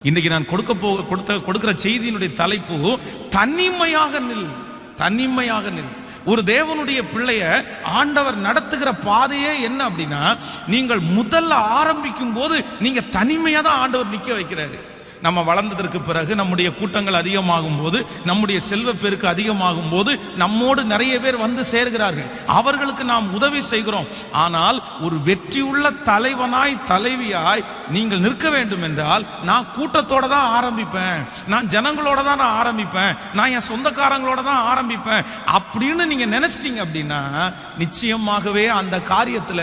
இன்றைக்கு நான் கொடுக்கிற செய்தியினுடைய தலைப்பு தனிமையாக நில். தனிமையாக நில். ஒரு தேவனுடைய பிள்ளைய ஆண்டவர் நடத்துகிற பாதையே என்ன அப்படின்னா, நீங்கள் முதல்ல ஆரம்பிக்கும் போது நீங்க தனிமையா தான் ஆண்டவர் நிக்க வைக்கிறாரு. நம்ம வளர்ந்ததற்கு பிறகு நம்முடைய கூட்டங்கள் அதிகமாகும் போது, நம்முடைய செல்வ பெருக்கு அதிகமாகும் போது நம்மோடு நிறைய பேர் வந்து சேர்கிறார்கள். அவர்களுக்கு நாம் உதவி செய்கிறோம். ஆனால் ஒரு வெற்றியுள்ள தலைவனாய் தலைவியாய் நீங்கள் நிற்க வேண்டும் என்றால், நான் கூட்டத்தோட தான் ஆரம்பிப்பேன், நான் ஜனங்களோட தான் நான் ஆரம்பிப்பேன், நான் என் சொந்தக்காரங்களோட தான் ஆரம்பிப்பேன் அப்படின்னு நீங்க நினைச்சிட்டீங்க அப்படின்னா, நிச்சயமாகவே அந்த காரியத்துல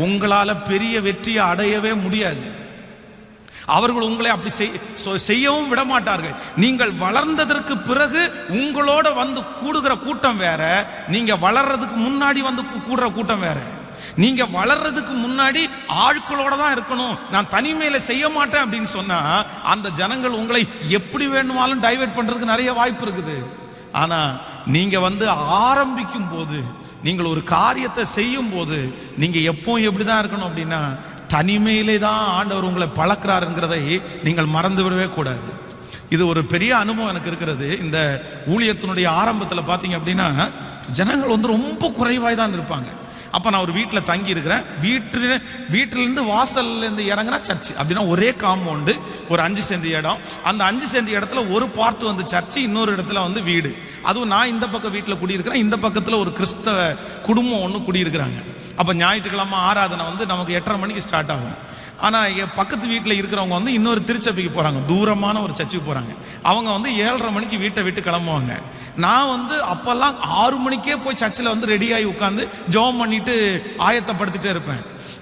உங்களால பெரிய வெற்றியை அடையவே முடியாது. அவர்கள் உங்களை அப்படி செய்யவும் விட மாட்டார்கள். நீங்கள் வளர்ந்ததற்கு பிறகு உங்களோட வந்து கூடுகிற கூட்டம் வேற, நீங்க வளர்றதுக்கு முன்னாடி வந்து கூடுற கூட்டம் வேற. நீங்க வளர்றதுக்கு முன்னாடி ஆட்களோட தான் இருக்கணும், நான் தனிமையில செய்ய மாட்டேன் அப்படின்னு சொன்னா, அந்த ஜனங்கள் உங்களை எப்படி வேணுமாலும் டைவர்ட் பண்றதுக்கு நிறைய வாய்ப்பு இருக்குது. ஆனா நீங்க வந்து ஆரம்பிக்கும் போது, நீங்கள் ஒரு காரியத்தை செய்யும் போது, நீங்க எப்பவும் எப்படிதான் இருக்கணும் அப்படின்னா, தனிமையிலே தான் ஆண்டவர் உங்களை பழக்கிறாருங்கிறதை நீங்கள் மறந்து விடவே கூடாது. இது ஒரு பெரிய அனுபவம் எனக்கு இருக்கிறது. இந்த ஊழியத்தினுடைய ஆரம்பத்தில் பார்த்தீங்க அப்படின்னா, ஜனங்கள் வந்து ரொம்ப குறைவாய் தான் இருப்பாங்க. அப்போ நான் ஒரு வீட்டில் தங்கி இருக்கிறேன். வீட்டிலேருந்து வாசல்லேருந்து இறங்கினா சர்ச்சு, அப்படின்னா ஒரே காம்பவுண்டு, ஒரு 5 சென்ட் இடம். அந்த 5 சென்ட் இடத்துல ஒரு பார்ட் வந்து சர்ச்சு, இன்னொரு இடத்துல வந்து வீடு. அதுவும் நான் இந்த பக்கம் வீட்டில் குடியிருக்கிறேன், இந்த பக்கத்தில் ஒரு கிறிஸ்தவ குடும்பம் ஒன்று குடியிருக்கிறாங்க. அப்போ ஞாயிற்றுக்கிழமை ஆராதனை வந்து நமக்கு 8:30 மணிக்கு ஸ்டார்ட் ஆகும். ஆனால் பக்கத்து வீட்டில் இருக்கிறவங்க வந்து இன்னொரு திருச்சபைக்கு போகிறாங்க, தூரமான ஒரு சர்ச்சுக்கு போகிறாங்க. அவங்க வந்து 7:30 மணிக்கு வீட்டை விட்டு கிளம்புவாங்க. நான் வந்து அப்போல்லாம் 6 மணிக்கே போய் சர்ச்சில் வந்து ரெடியாகி உட்காந்து ஜெபம் பண்ணிட்டு ஆயத்தப்படுத்திட்டே இருப்பேன்.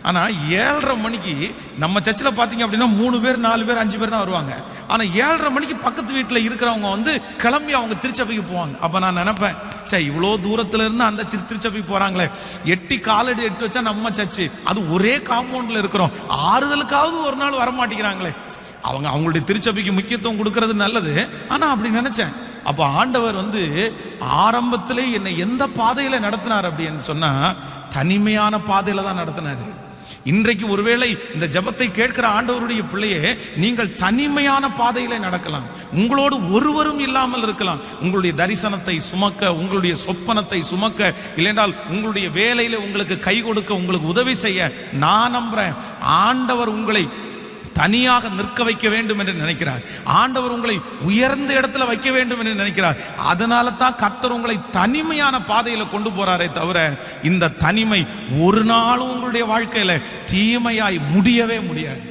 ஆனால் 7:30 மணிக்கு நம்ம சர்ச்சில் பார்த்தீங்க அப்படின்னா 3 பேர் 4 பேர் 5 பேர் தான் வருவாங்க. ஆனால் 7:30 மணிக்கு பக்கத்து வீட்டில் இருக்கிறவங்க வந்து கிளம்பி அவங்க திருச்சபைக்கு போவாங்க. அப்போ நான் நினைப்பேன், சே இவ்வளோ தூரத்துல இருந்து அந்த திருச்சபைக்கு போறாங்களே, 8 காலடி எடுத்து வச்சா நம்ம சர்ச்சு, அது ஒரே காம்பவுண்ட்ல இருக்கிறோம், ஆறுதலுக்காவது ஒரு நாள் வர மாட்டேங்கிறாங்களே. அவங்களுடைய திருச்சபைக்கு முக்கியத்துவம் கொடுக்கறது நல்லது. ஆனா அப்படி நினைச்சேன். அப்போ ஆண்டவர் வந்து ஆரம்பத்திலே என்னை எந்த பாதையில நடத்தினார் அப்படின்னு சொன்னா, தனிமையான பாதையில தான் நடத்தினாரு. இன்றைக்கு ஒருவேளை இந்த ஜெபத்தை கேட்கிற ஆண்டவருடைய பிள்ளையே, நீங்கள் தனிமையான பாதையில நடக்கலாம். உங்களோடு ஒருவரும் இல்லாமல் இருக்கலாம். உங்களுடைய தரிசனத்தை சுமக்க, உங்களுடைய சொப்பனத்தை சுமக்க, இல்லைஎன்றால் உங்களுடைய வேலையில உங்களுக்கு கை கொடுக்க, உங்களுக்கு உதவி செய்ய நான் நம்புறேன். ஆண்டவர் உங்களை தனியாக நிற்க வைக்க வேண்டும் என்று நினைக்கிறார். ஆண்டவர் உங்களை உயர்ந்த இடத்துல வைக்க வேண்டும் என்று நினைக்கிறார். அதனால தான் கர்த்தர் உங்களை தனிமையான பாதையில கொண்டு போறாரே தவிர, இந்த தனிமை ஒரு நாளும் உங்களுடைய வாழ்க்கையில தீமையாய் முடியவே முடியாது.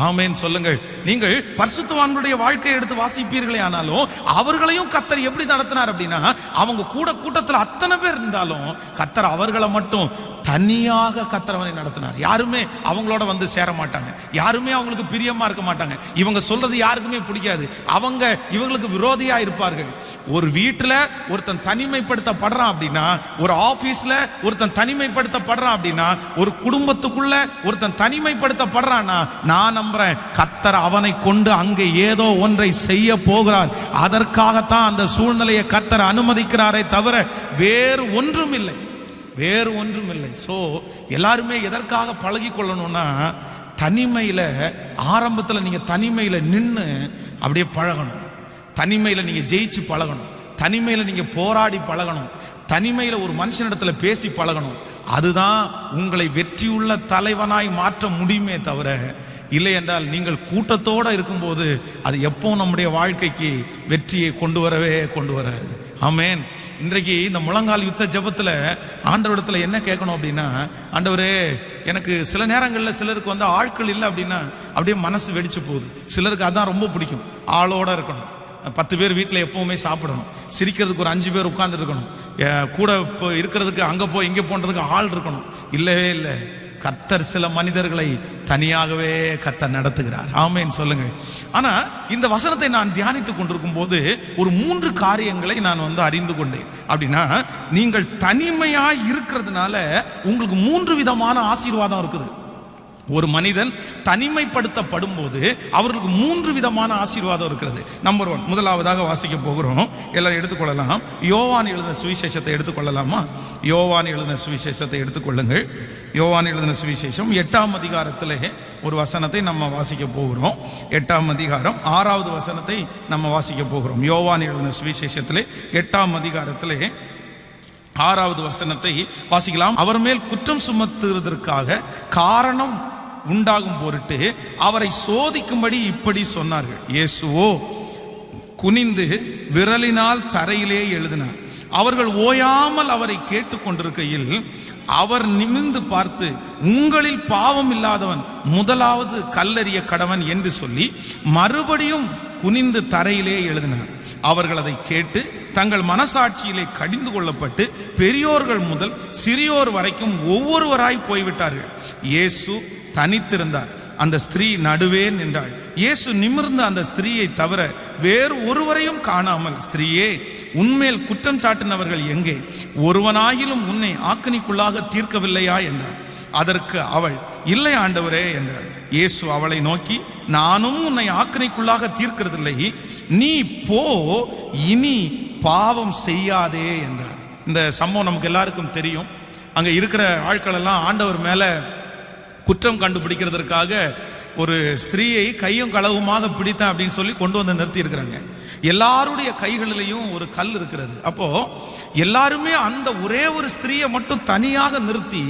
ஆமென் சொல்லுங்கள். நீங்கள் பரிசுத்தவான்களுடைய வாழ்க்கையை எடுத்து வாசிப்பீர்களே ஆனாலும், அவர்களையும் கர்த்தர் எப்படி நடத்தினார் அப்படின்னா, அவங்க கூட்டத்தில் அத்தனை பேர் இருந்தாலும் கர்த்தர் அவர்களை மட்டும் தனியாக கர்த்தரவனை நடத்தினார். யாருமே அவங்களோட வந்து சேர மாட்டாங்க, யாருமே அவங்களுக்கு பிரியமா இருக்க மாட்டாங்க, இவங்க சொல்றது யாருக்குமே பிடிக்காது, அவங்க இவங்களுக்கு விரோதியா இருப்பார்கள். ஒரு வீட்டில் ஒருத்தன் தனிமைப்படுத்தப்படுறான் அப்படின்னா, ஒரு ஆபீஸ்ல ஒருத்தன் தனிமைப்படுத்தப்படுறான் அப்படின்னா, ஒரு குடும்பத்துக்குள்ள ஒருத்தன் தனிமைப்படுத்தப்படுறான்னா, நான் நம்புறேன் கர்த்தர் அவனை கொண்டு அங்கே ஏதோ ஒன்றை செய்ய போகிறார். அதற்காகத்தான் அந்த சூழ்நிலையை கர்த்தர் அனுமதிக்கிறாரே தவிர வேறு ஒன்றும் இல்லை, வேறு ஒன்றும் இல்லை. ஸோ எல்லாருமே எதற்காக பழகி கொள்ளணும்னா, தனிமையில் ஆரம்பத்தில் நீங்கள் தனிமையில் நின்று அப்படியே பழகணும், தனிமையில் நீங்கள் ஜெயிச்சு பழகணும், தனிமையில் நீங்கள் போராடி பழகணும், தனிமையில் ஒரு மனுஷனிடத்துல பேசி பழகணும். அதுதான் உங்களை வெற்றியுள்ள தலைவனாய் மாற்ற முடியுமே தவிர, இல்லை என்றால் நீங்கள் கூட்டத்தோடு இருக்கும்போது அது எப்போ நம்முடைய வாழ்க்கைக்கு வெற்றியை கொண்டு வராது. ஆமென். இன்றைக்கு இந்த முழங்கால் யுத்த ஜெபத்தில் ஆண்டவரிடத்தில் என்ன கேட்கணும் அப்படின்னா, ஆண்டவரே எனக்கு சில நேரங்களில் சிலருக்கு வந்து ஆட்கள் இல்லை அப்படின்னா அப்படியே மனசு வெடிச்சு போகுது. சிலருக்கு அதான் ரொம்ப பிடிக்கும், ஆளோட இருக்கணும். 10 பேர் வீட்டில் எப்பவுமே சாப்பிடணும், சிரிக்கிறதுக்கு ஒரு 5 பேர் உட்கார்ந்து இருக்கணும், கூட இப்போ இருக்கிறதுக்கு அங்கே போய் இங்கே போன்றதுக்கு ஆள் இருக்கணும். இல்லவே இல்லை. கர்த்தர் சில மனிதர்களை தனியாகவே கர்த்தர் நடத்துகிறார். ஆமென் சொல்லுங்கள். ஆனா இந்த வசனத்தை நான் தியானித்துக் கொண்டிருக்கும் போது ஒரு 3 காரியங்களை நான் வந்து அறிந்து கொண்டேன். அப்படின்னா, நீங்கள் தனிமையாய் இருக்கிறதுனால உங்களுக்கு 3 விதமான ஆசீர்வாதம் இருக்குது. ஒரு மனிதன் தனிமைப்படுத்தப்படும் போது அவர்களுக்கு 3 விதமான ஆசீர்வாதம் இருக்கிறது. நம்பர் 1, முதலாவதாக வாசிக்க போகிறோம். எல்லாரும் எடுத்துக்கொள்ளலாம். யோவான் எழுதின சுவிசேஷத்தை எடுத்துக்கொள்ளலாமா? யோவான் எழுதின சுவிசேஷத்தை எடுத்துக்கொள்ளுங்கள். யோவான் எழுதின சுவிசேஷம் 8ஆம் அதிகாரத்திலே ஒரு வசனத்தை நம்ம வாசிக்க போகிறோம். 8ஆம் அதிகாரம் 6வது வசனத்தை நம்ம வாசிக்க போகிறோம். யோவான் எழுதின சுவிசேஷத்திலே 8ஆம் அதிகாரத்திலே 6வது வசனத்தை வாசிக்கலாம். அவர் மேல் குற்றம் சுமத்துவதற்காக காரணம் உண்டாகும் பொருட்டு அவரை சோதிக்கும்படி இப்படி சொன்னார்கள். இயேசுவோ குனிந்து விரலினால் தரையிலே எழுதினார். அவர்கள் ஓயாமல் அவரை கேட்டுக்கொண்டிருக்கையில் அவர் நிமிர்ந்து பார்த்து, உங்களில் பாவம் இல்லாதவன் முதலாவது கல்லெறிய கடவன் என்று சொல்லி மறுபடியும் குனிந்து தரையிலே எழுதினார். அவர்கள் அதை கேட்டு தங்கள் மனசாட்சியிலே கடிந்து கொள்ளப்பட்டு பெரியோர்கள் முதல் சிறியோர் வரைக்கும் ஒவ்வொருவராய் போய்விட்டார்கள். இயேசு தனித்திருந்தார். அந்த ஸ்திரீ நடுவே நின்றாள். இயேசு நிமிர்ந்து அந்த ஸ்திரீயை தவிர வேறு ஒருவரையும் காணாமல், ஸ்திரீயே, உன்மேல் குற்றம் சாட்டினவர்கள் எங்கே? ஒருவனாயிலும் உன்னை ஆக்கினைக்குள்ளாக தீர்க்கவில்லையா என்றார். அதற்கு அவள், இல்லை ஆண்டவரே என்றாள். இயேசு அவளை நோக்கி, நானும் உன்னை ஆக்கினைக்குள்ளாக தீர்க்கிறதில்லை, நீ போ, இனி பாவம் செய்யாதே என்றார். இந்த சம்பவம் நமக்கு எல்லாருக்கும் தெரியும். அங்கே இருக்கிற ஆட்கள் எல்லாம் ஆண்டவர் மேலே குற்றம் கண்டுபிடிக்கிறதுக்காக ஒரு ஸ்திரீயை கையும் களவுமாக பிடித்தான் அப்படின்னு சொல்லி கொண்டு வந்து நிறுத்தி இருக்கிறாங்க. எல்லாருடைய கைகளிலையும் ஒரு கல் இருக்கிறது. அப்போ எல்லாருமே அந்த ஒரே ஒரு ஸ்திரீயை மட்டும் தனியாக நிறுத்தி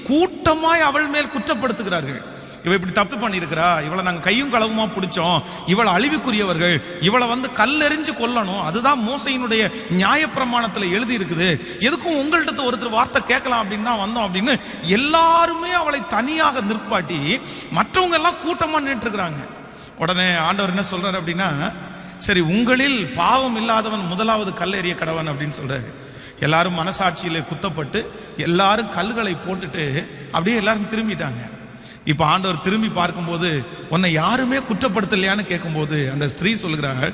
கூட்டமாய் அவள் மேல் குற்றப்படுத்துகிறார்கள். இவள் இப்படி தப்பு பண்ணியிருக்கிறா, இவளை நாங்கள் கையும் களவுமா பிடிச்சோம், இவளை அழிவுக்குரியவர்கள், இவளை கல்லெறிஞ்சு கொல்லணும், அதுதான் மோசையினுடைய நியாயப்பிரமாணத்தில் எழுதி இருக்குது, எதுக்கும் உங்கள்கிட்ட ஒருத்தர் வார்த்தை கேட்கலாம் அப்படின்னு தான் வந்தோம் அப்படின்னு எல்லாருமே அவளை தனியாக நிற்பாட்டி மற்றவங்க எல்லாம் கூட்டமாக நின்றுருக்கிறாங்க. உடனே ஆண்டவர் என்ன சொல்றாரு அப்படின்னா, சரி, உங்களில் பாவம் இல்லாதவன் முதலாவது கல்லெறிய கடவன் அப்படின்னு சொல்றாரு. எல்லாரும் மனசாட்சியிலே குத்தப்பட்டு எல்லாரும் கல்லுகளை போட்டுட்டு அப்படியே எல்லாரும் திரும்பிட்டாங்க. இப்போ ஆண்டவர் திரும்பி பார்க்கும்போது, உன்னை யாருமே குற்றப்படுத்தலையான்னு கேட்கும்போது அந்த ஸ்திரீ சொல்கிறாள்,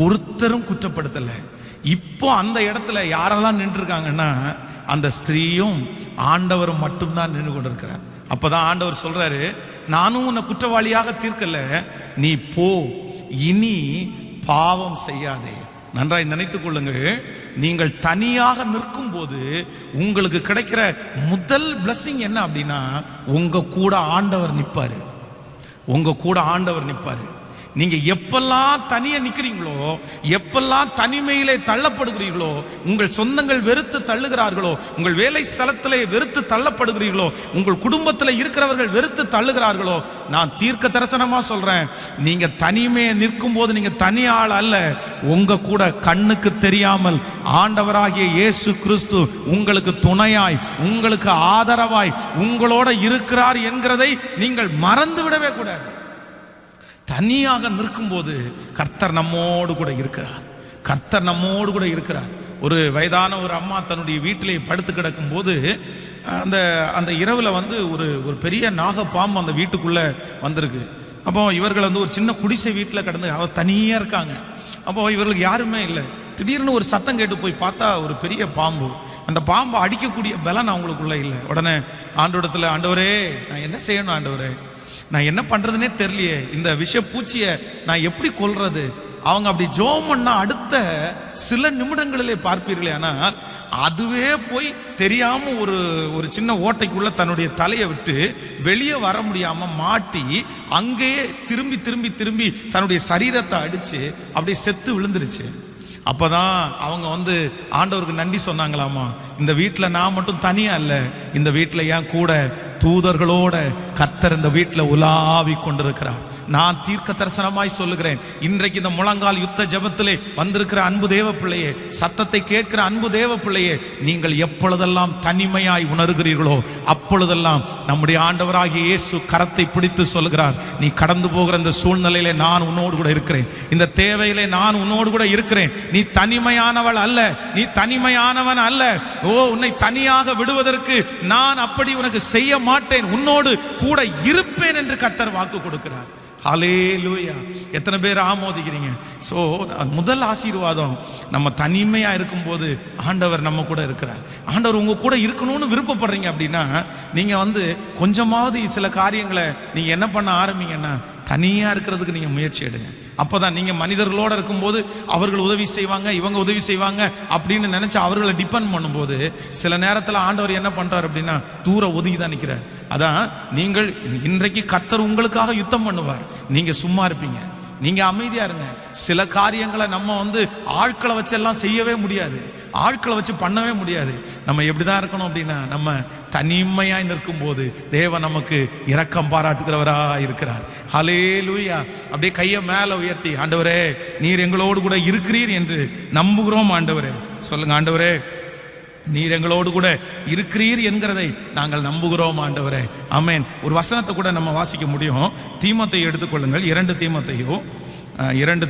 ஒருத்தரும் குற்றப்படுத்தலை. இப்போ அந்த இடத்துல யாரெல்லாம் நின்றுருக்காங்கன்னா அந்த ஸ்திரீயும் ஆண்டவரும் மட்டும்தான் நின்று கொண்டிருக்கிறார். அப்போதான் ஆண்டவர் சொல்றாரு, நானும் உன்னை குற்றவாளியாக தீர்க்கல, நீ போ, இனி பாவம் செய்யாதே. நன்றாய் நினைத்துக் கொள்ளுங்கள், நீங்கள் தனியாக நிற்கும் போது உங்களுக்கு கிடைக்கிற முதல் பிளஸிங் என்ன அப்படின்னா, உங்க கூட ஆண்டவர் நிற்பாரு. உங்க கூட ஆண்டவர் நிற்பாரு. நீங்க எப்பெல்லாம் தனியா நிக்கிறீங்களோ, எப்பெல்லாம் தனிமையிலே தள்ளப்படுகிறீர்களோ, உங்கள் சொந்தங்கள் வெறுத்து தள்ளுகிறார்களோ, உங்கள் வேலை ஸ்தலத்திலே வெறுத்து தள்ளப்படுகிறீர்களோ, உங்கள் குடும்பத்தில் இருக்கிறவர்கள் வெறுத்து தள்ளுகிறார்களோ, நான் தீர்க்க தரிசனமா சொல்றேன், நீங்க தனிமையை நிற்கும் போது நீங்க தனி ஆள் அல்ல, உங்க கூட கண்ணுக்கு தெரியாமல் ஆண்டவராகிய இயேசு கிறிஸ்து உங்களுக்கு துணையாய், உங்களுக்கு ஆதரவாய் உங்களோட இருக்கிறார் என்கிறதை நீங்கள் மறந்து விடவே கூடாது. தனியாக நிற்கும் போது கர்த்தர் நம்மோடு கூட இருக்கிறார். கர்த்தர் நம்மோடு கூட இருக்கிறார். ஒரு வயதான ஒரு அம்மா தன்னுடைய வீட்டிலே படுத்து கிடக்கும் போது அந்த இரவில் ஒரு பெரிய நாகப்பாம்பு அந்த வீட்டுக்குள்ளே வந்திருக்கு. அப்போ இவர்கள் ஒரு சின்ன குடிசை வீட்டில் கிடந்து அவர் தனியாக இருக்காங்க. அப்போ இவர்களுக்கு யாருமே இல்லை. திடீர்னு ஒரு சத்தம் கேட்டு போய் பார்த்தா ஒரு பெரிய பாம்பு. அந்த பாம்பை அடிக்கக்கூடிய பலன் அவங்களுக்குள்ள இல்லை. உடனே ஆண்டவரிடத்தில், ஆண்டவரே, நான் என்ன செய்யணும் ஆண்டவரே, நான் என்ன பண்றதுன்னே தெரியலையே, இந்த விஷ பூச்சியை நான் எப்படி கொல்றது? அவங்க அப்படி ஜோம் பண்ணா அடுத்த சில நிமிடங்களிலே பார்ப்பீர்களே, ஆனால் அதுவே போய் தெரியாம ஒரு சின்ன ஓட்டைக்குள்ள தன்னுடைய தலையை விட்டு வெளியே வர முடியாம மாட்டி அங்கேயே திரும்பி திரும்பி திரும்பி தன்னுடைய சரீரத்தை அடிச்சு அப்படியே செத்து விழுந்துருச்சு. அப்போதான் அவங்க ஆண்டவருக்கு நன்றி சொன்னாங்களாமா, இந்த வீட்டில் நான் மட்டும் தனியா இல்லை, இந்த வீட்டில் ஏன் கூட தூதர்களோட கர்த்தர் இந்த வீட்டில் உலாவி கொண்டிருக்கிறார். நான் தீர்க்க தரிசனமாய் சொல்லுகிறேன், இன்றைக்கு இந்த முழங்கால் யுத்த ஜெபத்திலே வந்திருக்கிற அன்பு தேவ பிள்ளையே, சத்தத்தை கேட்கிற அன்பு தேவ பிள்ளையே, நீங்கள் எப்பொழுதெல்லாம் தனிமையாய் உணர்கிறீர்களோ அப்பொழுதெல்லாம் நம்முடைய ஆண்டவராகிய இயேசு கரத்தை பிடித்து சொல்கிறார், நீ கடந்து போகிற இந்த சூழ்நிலையிலே நான் உன்னோடு கூட இருக்கிறேன், இந்த தேவையிலே நான் உன்னோடு கூட இருக்கிறேன், நீ தனிமையானவள் அல்ல, நீ தனிமையானவன் அல்ல, உன்னை தனியாக விடுவதற்கு நான் அப்படி உனக்கு செய்ய மாட்டேன், உன்னோடு கூட இருப்பேன் என்று கர்த்தர் வாக்கு கொடுக்கிறார். ஹல்லேலூயா. எத்தனை பேர் ஆமோதிக்கிறீங்க? ஸோ முதல் ஆசீர்வாதம், நம்ம தனிமையாக இருக்கும்போது ஆண்டவர் நம்ம கூட இருக்கிறார். ஆண்டவர் உங்கள் கூட இருக்கணும்னு விருப்பப்படுறீங்க அப்படின்னா நீங்கள் கொஞ்சமாவது சில காரியங்களை நீங்கள் என்ன பண்ண ஆரம்பிங்கன்னா, தனியாக இருக்கிறதுக்கு நீங்கள் முயற்சி எடுங்க. அப்போ தான் நீங்கள் மனிதர்களோடு இருக்கும்போது அவர்கள் உதவி செய்வாங்க, இவங்க உதவி செய்வாங்க அப்படின்னு நினச்சி அவர்களை டிபெண்ட் பண்ணும்போது சில நேரத்தில் ஆண்டவர் என்ன பண்ணுறார் அப்படின்னா தூர ஒதுங்கி தான் நிற்கிறார். அதான் நீங்கள் இன்றைக்கு கர்த்தர் உங்களுக்காக யுத்தம் பண்ணுவார், நீங்கள் சும்மா இருப்பீங்க, நீங்கள் அமைதியாக இருங்க. சில காரியங்களை நம்ம ஆட்களை வச்செல்லாம் செய்யவே முடியாது, ஆட்களை வச்சு பண்ணவே முடியாது. நம்ம எப்படி தான் இருக்கணும் அப்படின்னா, நம்ம தனிமையாய் நிற்கும் போது தேவன் நமக்கு இரக்கம் பாராட்டுகிறவராக இருக்கிறார். ஹல்லேலூயா. அப்படியே கையை மேலே உயர்த்தி, ஆண்டவரே நீர் எங்களோடு கூட இருக்கிறீர் என்று நம்புகிறோம். ஆண்டவரே சொல்லுங்க, ஆண்டவரே நீர் எங்களோடு கூட இருக்கிறீர் என்கிறதை நாங்கள் நம்புகிறோம் ஆண்டவரே. ஆமென். ஒரு வசனத்தை கூட நம்ம வாசிக்க முடியும். தீமோத்தேயு எடுத்துக்கொள்ளுங்கள். 2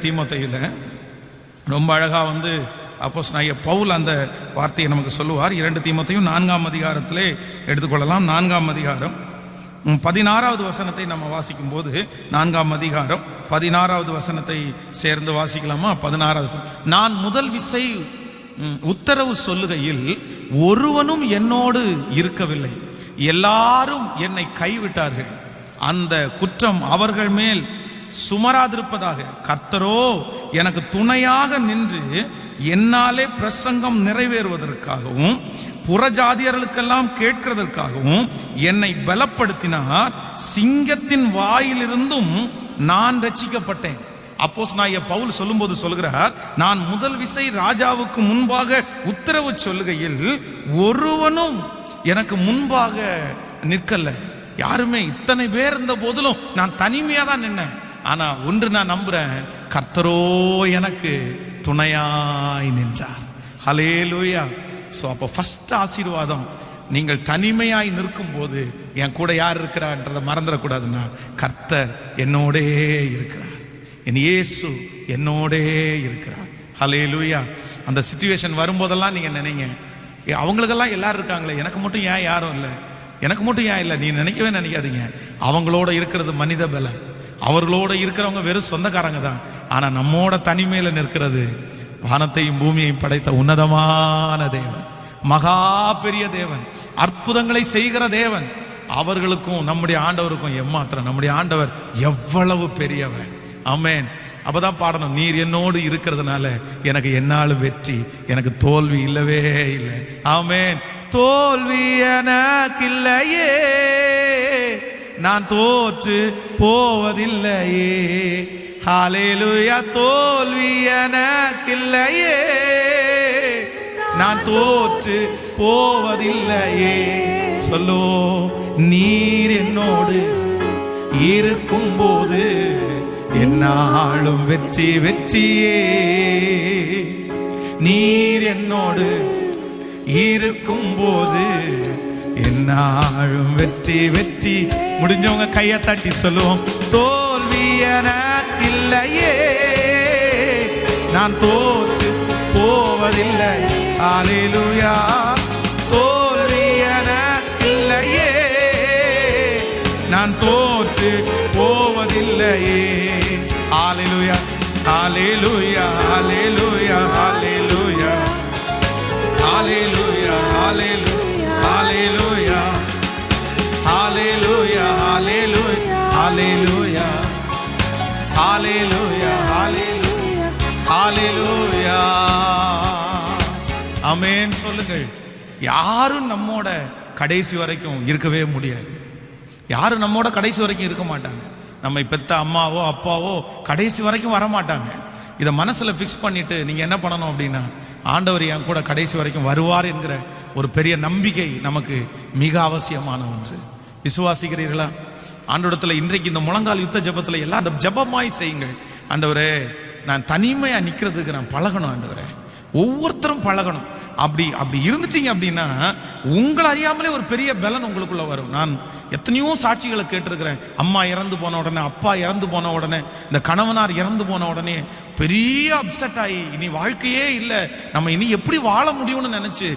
தீமோத்தேயுல ரொம்ப அழகாக அப்போஸ்தலனாகிய பவுல் அந்த வார்த்தையை நமக்கு சொல்லுவார். 2 தீமோத்தேயு 4ஆம் அதிகாரத்திலே எடுத்துக்கொள்ளலாம். 4ஆம் அதிகாரம் 16வது வசனத்தை நம்ம வாசிக்கும் போது, 4ஆம் அதிகாரம் 16வது வசனத்தை சேர்ந்து வாசிக்கலாமா? 16வது, நான் முதல் விசை உத்தரவு சொல்லுகையில் ஒருவனும் என்னோடு இருக்கவில்லை, எல்லாரும் என்னை கைவிட்டார்கள், அந்த குற்றம் அவர்கள் மேல் சுமராதிருப்பதாக கர்த்தரோ எனக்கு துணையாக நின்று என்னாலே பிரசங்கம் நிறைவேறுவதற்காகவும் புறஜாதியர்களுக்கெல்லாம் கேட்கிறதற்காகவும் என்னை பலப்படுத்தினார். சிங்கத்தின் வாயிலிருந்தும் நான் ரட்சிக்கப்பட்டேன். அப்போஸ்தலனாகிய பவுல் சொல்லும்போது சொல்கிறார், நான் முதல் விசை ராஜாவுக்கு முன்பாக உத்தரவு சொல்லுகையில் ஒருவனும் எனக்கு முன்பாக நிற்கல. யாருமே, இத்தனை பேர் இருந்த போதிலும் நான் தனிமையாக தான் நின்னேன். ஆனா ஒன்று நான் நம்புறேன், கர்த்தரோ எனக்கு துணையாய் நின்றார். ஹல்லேலூயா. ஸோ அப்போ ஃபர்ஸ்ட் ஆசீர்வாதம், நீங்கள் தனிமையாய் நிற்கும் போது என் கூட யார் இருக்கிறான்றதை மறந்துடக்கூடாதுன்னா, கர்த்தர் என்னோடே இருக்கிறார், என் இயேசு என்னோடே இருக்கிறார். ஹல்லேலூயா. அந்த சிச்சுவேஷன் வரும்போதெல்லாம் நீங்கள் நினைங்க, அவங்களுக்கெல்லாம் எல்லாரும் இருக்காங்களே, எனக்கு மட்டும் ஏன் யாரும் இல்லை, எனக்கு மட்டும் ஏன் இல்லை, நீ நினைக்கவே நினைக்காதீங்க. அவங்களோட இருக்கிறது மனித பலன், அவர்களோட இருக்கிறவங்க வெறும் சொந்தக்காரங்க தான். ஆனால் நம்மோட தனிமையில் நிற்கிறது வானத்தையும் பூமியையும் படைத்த உன்னதமான தேவன், மகா பெரிய தேவன், அற்புதங்களை செய்கிற தேவன். அவர்களுக்கும் நம்முடைய ஆண்டவருக்கும் எம்மாத்திரம், நம்முடைய ஆண்டவர் எவ்வளவு பெரியவர். ஆமென். அப்பதான் பாடணும், நீர் என்னோடு இருக்கிறதுனால எனக்கு என்னாலும் வெற்றி, எனக்கு தோல்வி இல்லவே இல்லை. ஆமென். தோல்வி எனக்கு இல்லையே, நான் தோற்று போவதில்லையே. ஹல்லேலூயா. தோல்வி எனக்கு இல்லையே, நான் தோற்று போவதில்லையே. சொல்லோ, நீர் என்னோடு இருக்கும் போது என்னாலும் வெற்றி வெற்றியே. நீர் என்னோடு இருக்கும் போது என்னாலும் வெற்றி வெற்றி. முடிஞ்சவங்க கையை தட்டி சொல்லுவோம், தோல்வி எனக்கு இல்லையே, நான் தோற்று போவதில்லை. ஹல்லேலூயா. தோல்வி எனக்கு இல்லையே, நான் தோற்று போவதில்லையே. ஹல்லேலூயா. ஹல்லேலூயா. ஹல்லேலூயா. ஹல்லேலூயா. ஹல்லேலூயா. ஹல்லேலூயா. ஹல்லேலூயா. ஹல்லேலூயா. ஹல்லேலூயா. ஹல்லேலூயா. ஹல்லேலூயா. ஹல்லேலூயா. ஆமென். சொல்லுங்கள். யாரும் நம்மோட கடைசி வரைக்கும் இருக்கவே முடியாது. யாரும் நம்மோட கடைசி வரைக்கும் இருக்க மாட்டாங்க. நம்மை பெத்த அம்மாவோ அப்பாவோ கடைசி வரைக்கும் வரமாட்டாங்க. இதை மனசில் ஃபிக்ஸ் பண்ணிட்டு நீங்கள் என்ன பண்ணணும் அப்படின்னா, ஆண்டவர் என் கூட கடைசி வரைக்கும் வருவார் என்கிற ஒரு பெரிய நம்பிக்கை நமக்கு மிக அவசியமான ஒன்று. விசுவாசிக்கிறீர்களா? ஆண்டவரிடத்தில் இன்றைக்கு இந்த முழங்கால் யுத்த ஜபத்தில் எல்லாரும் ஜபமாய் செய்யுங்கள். ஆண்டவரே, நான் தனிமையாக நிற்கிறதுக்கு நான் பழகணும். ஆண்டவரே, ஒவ்வொருத்தரும் பழகணும். அப்படி இருந்துட்டீங்க அப்படின்னா உங்களை அறியாமலே ஒரு பெரிய பலன் உங்களுக்குள்ள வரும். நான் எத்தனையோ சாட்சிகளை கேட்டிருக்கிறேன். அம்மா இறந்து போன உடனே, அப்பா இறந்து போன உடனே, இந்த கணவனார் இறந்து போன உடனே பெரிய அப்செட் ஆகி இனி வாழ்க்கையே இல்லை, நம்ம இனி எப்படி வாழ முடியும்னு நினைச்சு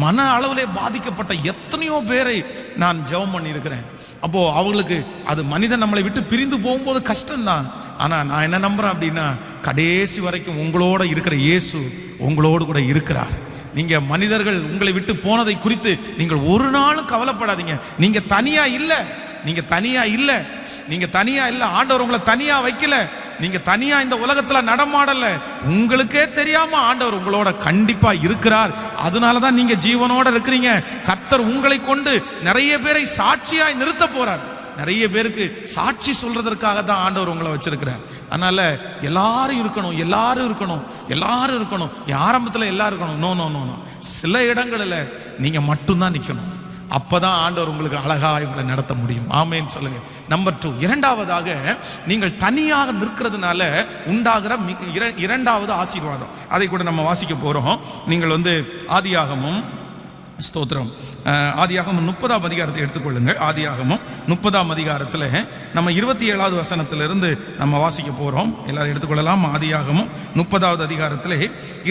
மன அளவிலே பாதிக்கப்பட்ட எத்தனையோ பேரை நான் ஜெபம் பண்ணியிருக்கிறேன். அப்போ அவங்களுக்கு அது மனிதன் நம்மளை விட்டு பிரிந்து போகும்போது கஷ்டம்தான். ஆனா நான் என்ன நம்புறேன் அப்படின்னா, கடைசி வரைக்கும் உங்களோட இருக்கிற இயேசு உங்களோடு கூட இருக்கிறார். நீங்க மனிதர்கள் உங்களை விட்டு போனதை குறித்து நீங்கள் ஒரு நாளும் கவலைப்படாதீங்க. நீங்க தனியா இல்லை, நீங்க தனியா இல்லை, நீங்க தனியா இல்லை. ஆண்டவர் உங்களை தனியா வைக்கல. நீங்க தனியா இந்த உலகத்துல நடமாடல. உங்களுக்கே தெரியாம ஆண்டவர் உங்களோட கண்டிப்பா இருக்கிறார். அதனாலதான் நீங்க ஜீவனோட இருக்கிறீங்க. கர்த்தர் உங்களை கொண்டு நிறைய பேரை சாட்சியாய் நிறுத்த போறார். நிறைய பேருக்கு சாட்சி சொல்றதற்காக தான் ஆண்டவர் உங்களை வச்சிருக்கிறார். அதனால எல்லாரும் இருக்கணும், எல்லாரும் இருக்கணும், எல்லாரும் இருக்கணும். ஆரம்பத்தில் எல்லாரும் இருக்கணும். No no no no. சில இடங்களில் நீங்க மட்டும்தான் நிற்கணும். அப்பதான் ஆண்டவர் உங்களுக்கு அழகா உங்களை நடத்த முடியும். ஆமேன்னு சொல்லுங்க. நம்பர் 2, இரண்டாவதாக, நீங்கள் தனியாக நிற்கிறதுனால உண்டாகிற இரண்டாவது ஆசீர்வாதம், அதை கூட நம்ம வாசிக்க போறோம். நீங்கள் ஆதியாகமம், ஸ்தோத்திரம், ஆதியாகமம் 30ஆம் அதிகாரத்தை எடுத்துக்கொள்ளுங்கள். ஆதியாகமம் 30ஆம் அதிகாரத்தில் நம்ம 27வது வசனத்திலிருந்து நம்ம வாசிக்க போகிறோம். எல்லாரும் எடுத்துக்கொள்ளலாம். ஆதியாகமம் 30வது அதிகாரத்தில்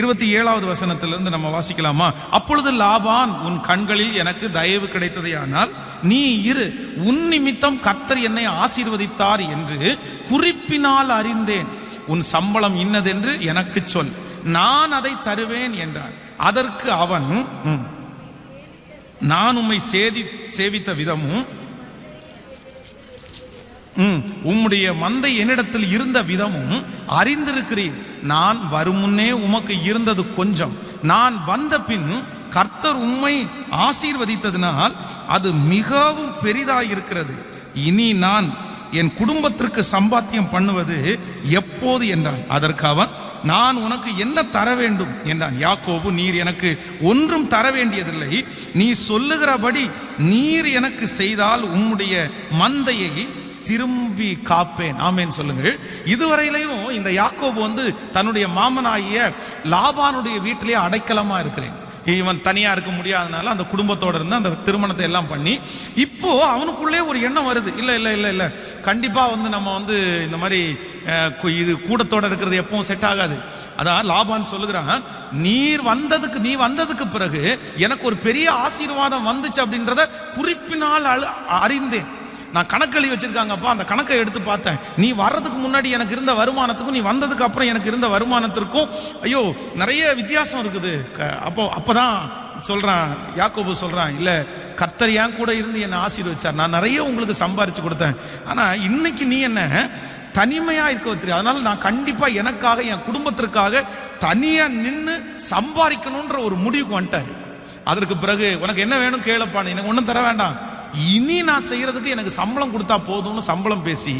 27வது வசனத்திலிருந்து நம்ம வாசிக்கலாமா? அப்பொழுது லாபான், உன் கண்களில் எனக்கு தயவு கிடைத்ததேயானால் நீ இரு, உன் நிமித்தம் கர்த்தர் என்னை ஆசீர்வதித்தார் என்று குறிப்பினால் அறிந்தேன். உன் சம்பளம் இன்னதென்று எனக்கு சொல், நான் அதை தருவேன் என்றான். அதற்கு அவன், நான் உம்மை சேவித்த விதமும் உம்முடைய மந்தை என்னிடத்தில் இருந்த விதமும் அறிந்திருக்கிறீர். நான் வரும் முன்னே உமக்கு இருந்தது கொஞ்சம், நான் வந்த பின் கர்த்தர் உம்மை ஆசீர்வதித்ததினால் அது மிகவும் பெரிதாயிருக்கிறது. இனி நான் என் குடும்பத்திற்கு சம்பாத்தியம் பண்ணுவது எப்போது என்றான். அதற்கு அவன், நான் உனக்கு என்ன தர வேண்டும் என்றான். யாக்கோபு, நீர் எனக்கு ஒன்றும் தர வேண்டியதில்லை, நீ சொல்லுகிறபடி நீர் எனக்கு செய்தால் உம்முடைய மந்தையை திரும்பி காப்பேன். ஆமேன் சொல்லுங்கள். இதுவரையிலையும் இந்த யாக்கோபு தன்னுடைய மாமனாகிய லாபானுடைய வீட்டிலேயே அடைக்கலமா இருக்கிறேன். இவன் தனியா இருக்க முடியாதனால அந்த குடும்பத்தோட இருந்து அந்த திருமணத்தை எல்லாம் பண்ணி, இப்போ அவனுக்குள்ளே ஒரு எண்ணம் வருது, இல்ல இல்ல இல்ல இல்ல கண்டிப்பா நம்ம இந்த மாதிரி இது கூடத்தோட இருக்கிறது எப்பவும் செட் ஆகாது. அதான் லாபான் சொல்லுகிறான், நீ வந்ததுக்கு பிறகு எனக்கு ஒரு பெரிய ஆசீர்வாதம் வந்துச்சு அப்படின்றத குறிப்பினால் அறிந்தேன். நான் கணக்கு வச்சிருக்காங்கப்பா, அந்த கணக்கை எடுத்து பார்த்தேன். நீ வர்றதுக்கு முன்னாடி எனக்கு இருந்த வருமானத்துக்கும் நீ வந்ததுக்கு அப்புறம் எனக்கு இருந்த வருமானத்திற்கும் ஐயோ நிறைய வித்தியாசம் இருக்குது. அப்பதான் சொல்றான், யாக்கோபு சொல்றான், இல்ல கர்த்தர் என் கூட இருந்து என்னை ஆசீர்வதிச்சார், நான் நிறைய உங்களுக்கு சம்பாரிச்சு கொடுத்தேன். ஆனா இன்னைக்கு நீ என்ன தனிமையா இருக்க தெரியும். அதனால நான் கண்டிப்பா எனக்காக, என் குடும்பத்திற்காக தனியா நின்று சம்பாதிக்கணும்ன்ற ஒரு முடிவுக்கு வந்துட்டாரு. அதற்கு பிறகு உனக்கு என்ன வேணும் கேளப்பா, எனக்கு ஒன்றும் தர வேண்டாம், இனி நான் செய்யறதுக்கு எனக்கு சம்பளம் கொடுத்தா போதும்னு சம்பளம் பேசி,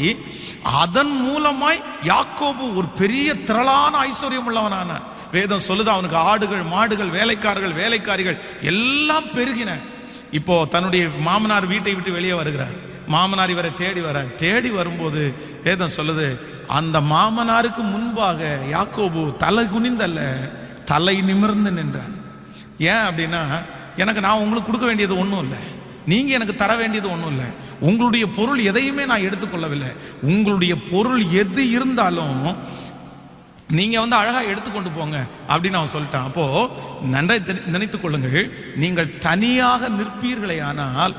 அதன் மூலமாய் யாக்கோபு ஒரு பெரிய திரளான ஐஸ்வர்யம் உள்ளவனான. வேதம் சொல்லுது, அவனுக்கு ஆடுகள், மாடுகள், வேலைக்காரர்கள், வேலைக்காரிகள் எல்லாம் பெருகின. இப்போ தன்னுடைய மாமனார் வீட்டை விட்டு வெளியே வருகிறார். மாமனார் இவரை தேடி வரார். தேடி வரும்போது வேதம் சொல்லுது, அந்த மாமனாருக்கு முன்பாக யாக்கோபு தலை குனிந்தல்ல, தலை நிமிர்ந்து நின்றான். ஏன் அப்படின்னா, நான் உங்களுக்கு கொடுக்க வேண்டியது ஒன்றும் இல்லை, நீங்க எனக்கு தர வேண்டியது ஒன்றும் இல்லை, உங்களுடைய பொருள் எதையுமே நான் எடுத்துக்கொள்ளவில்லை, உங்களுடைய பொருள் எது இருந்தாலும் நீங்க அழகா எடுத்துக்கொண்டு போங்க அப்படின்னு அவன் சொல்லிட்டான். அப்போ நன்றை நினைத்துக் கொள்ளுங்கள், நீங்கள் தனியாக நிற்பீர்களே ஆனால்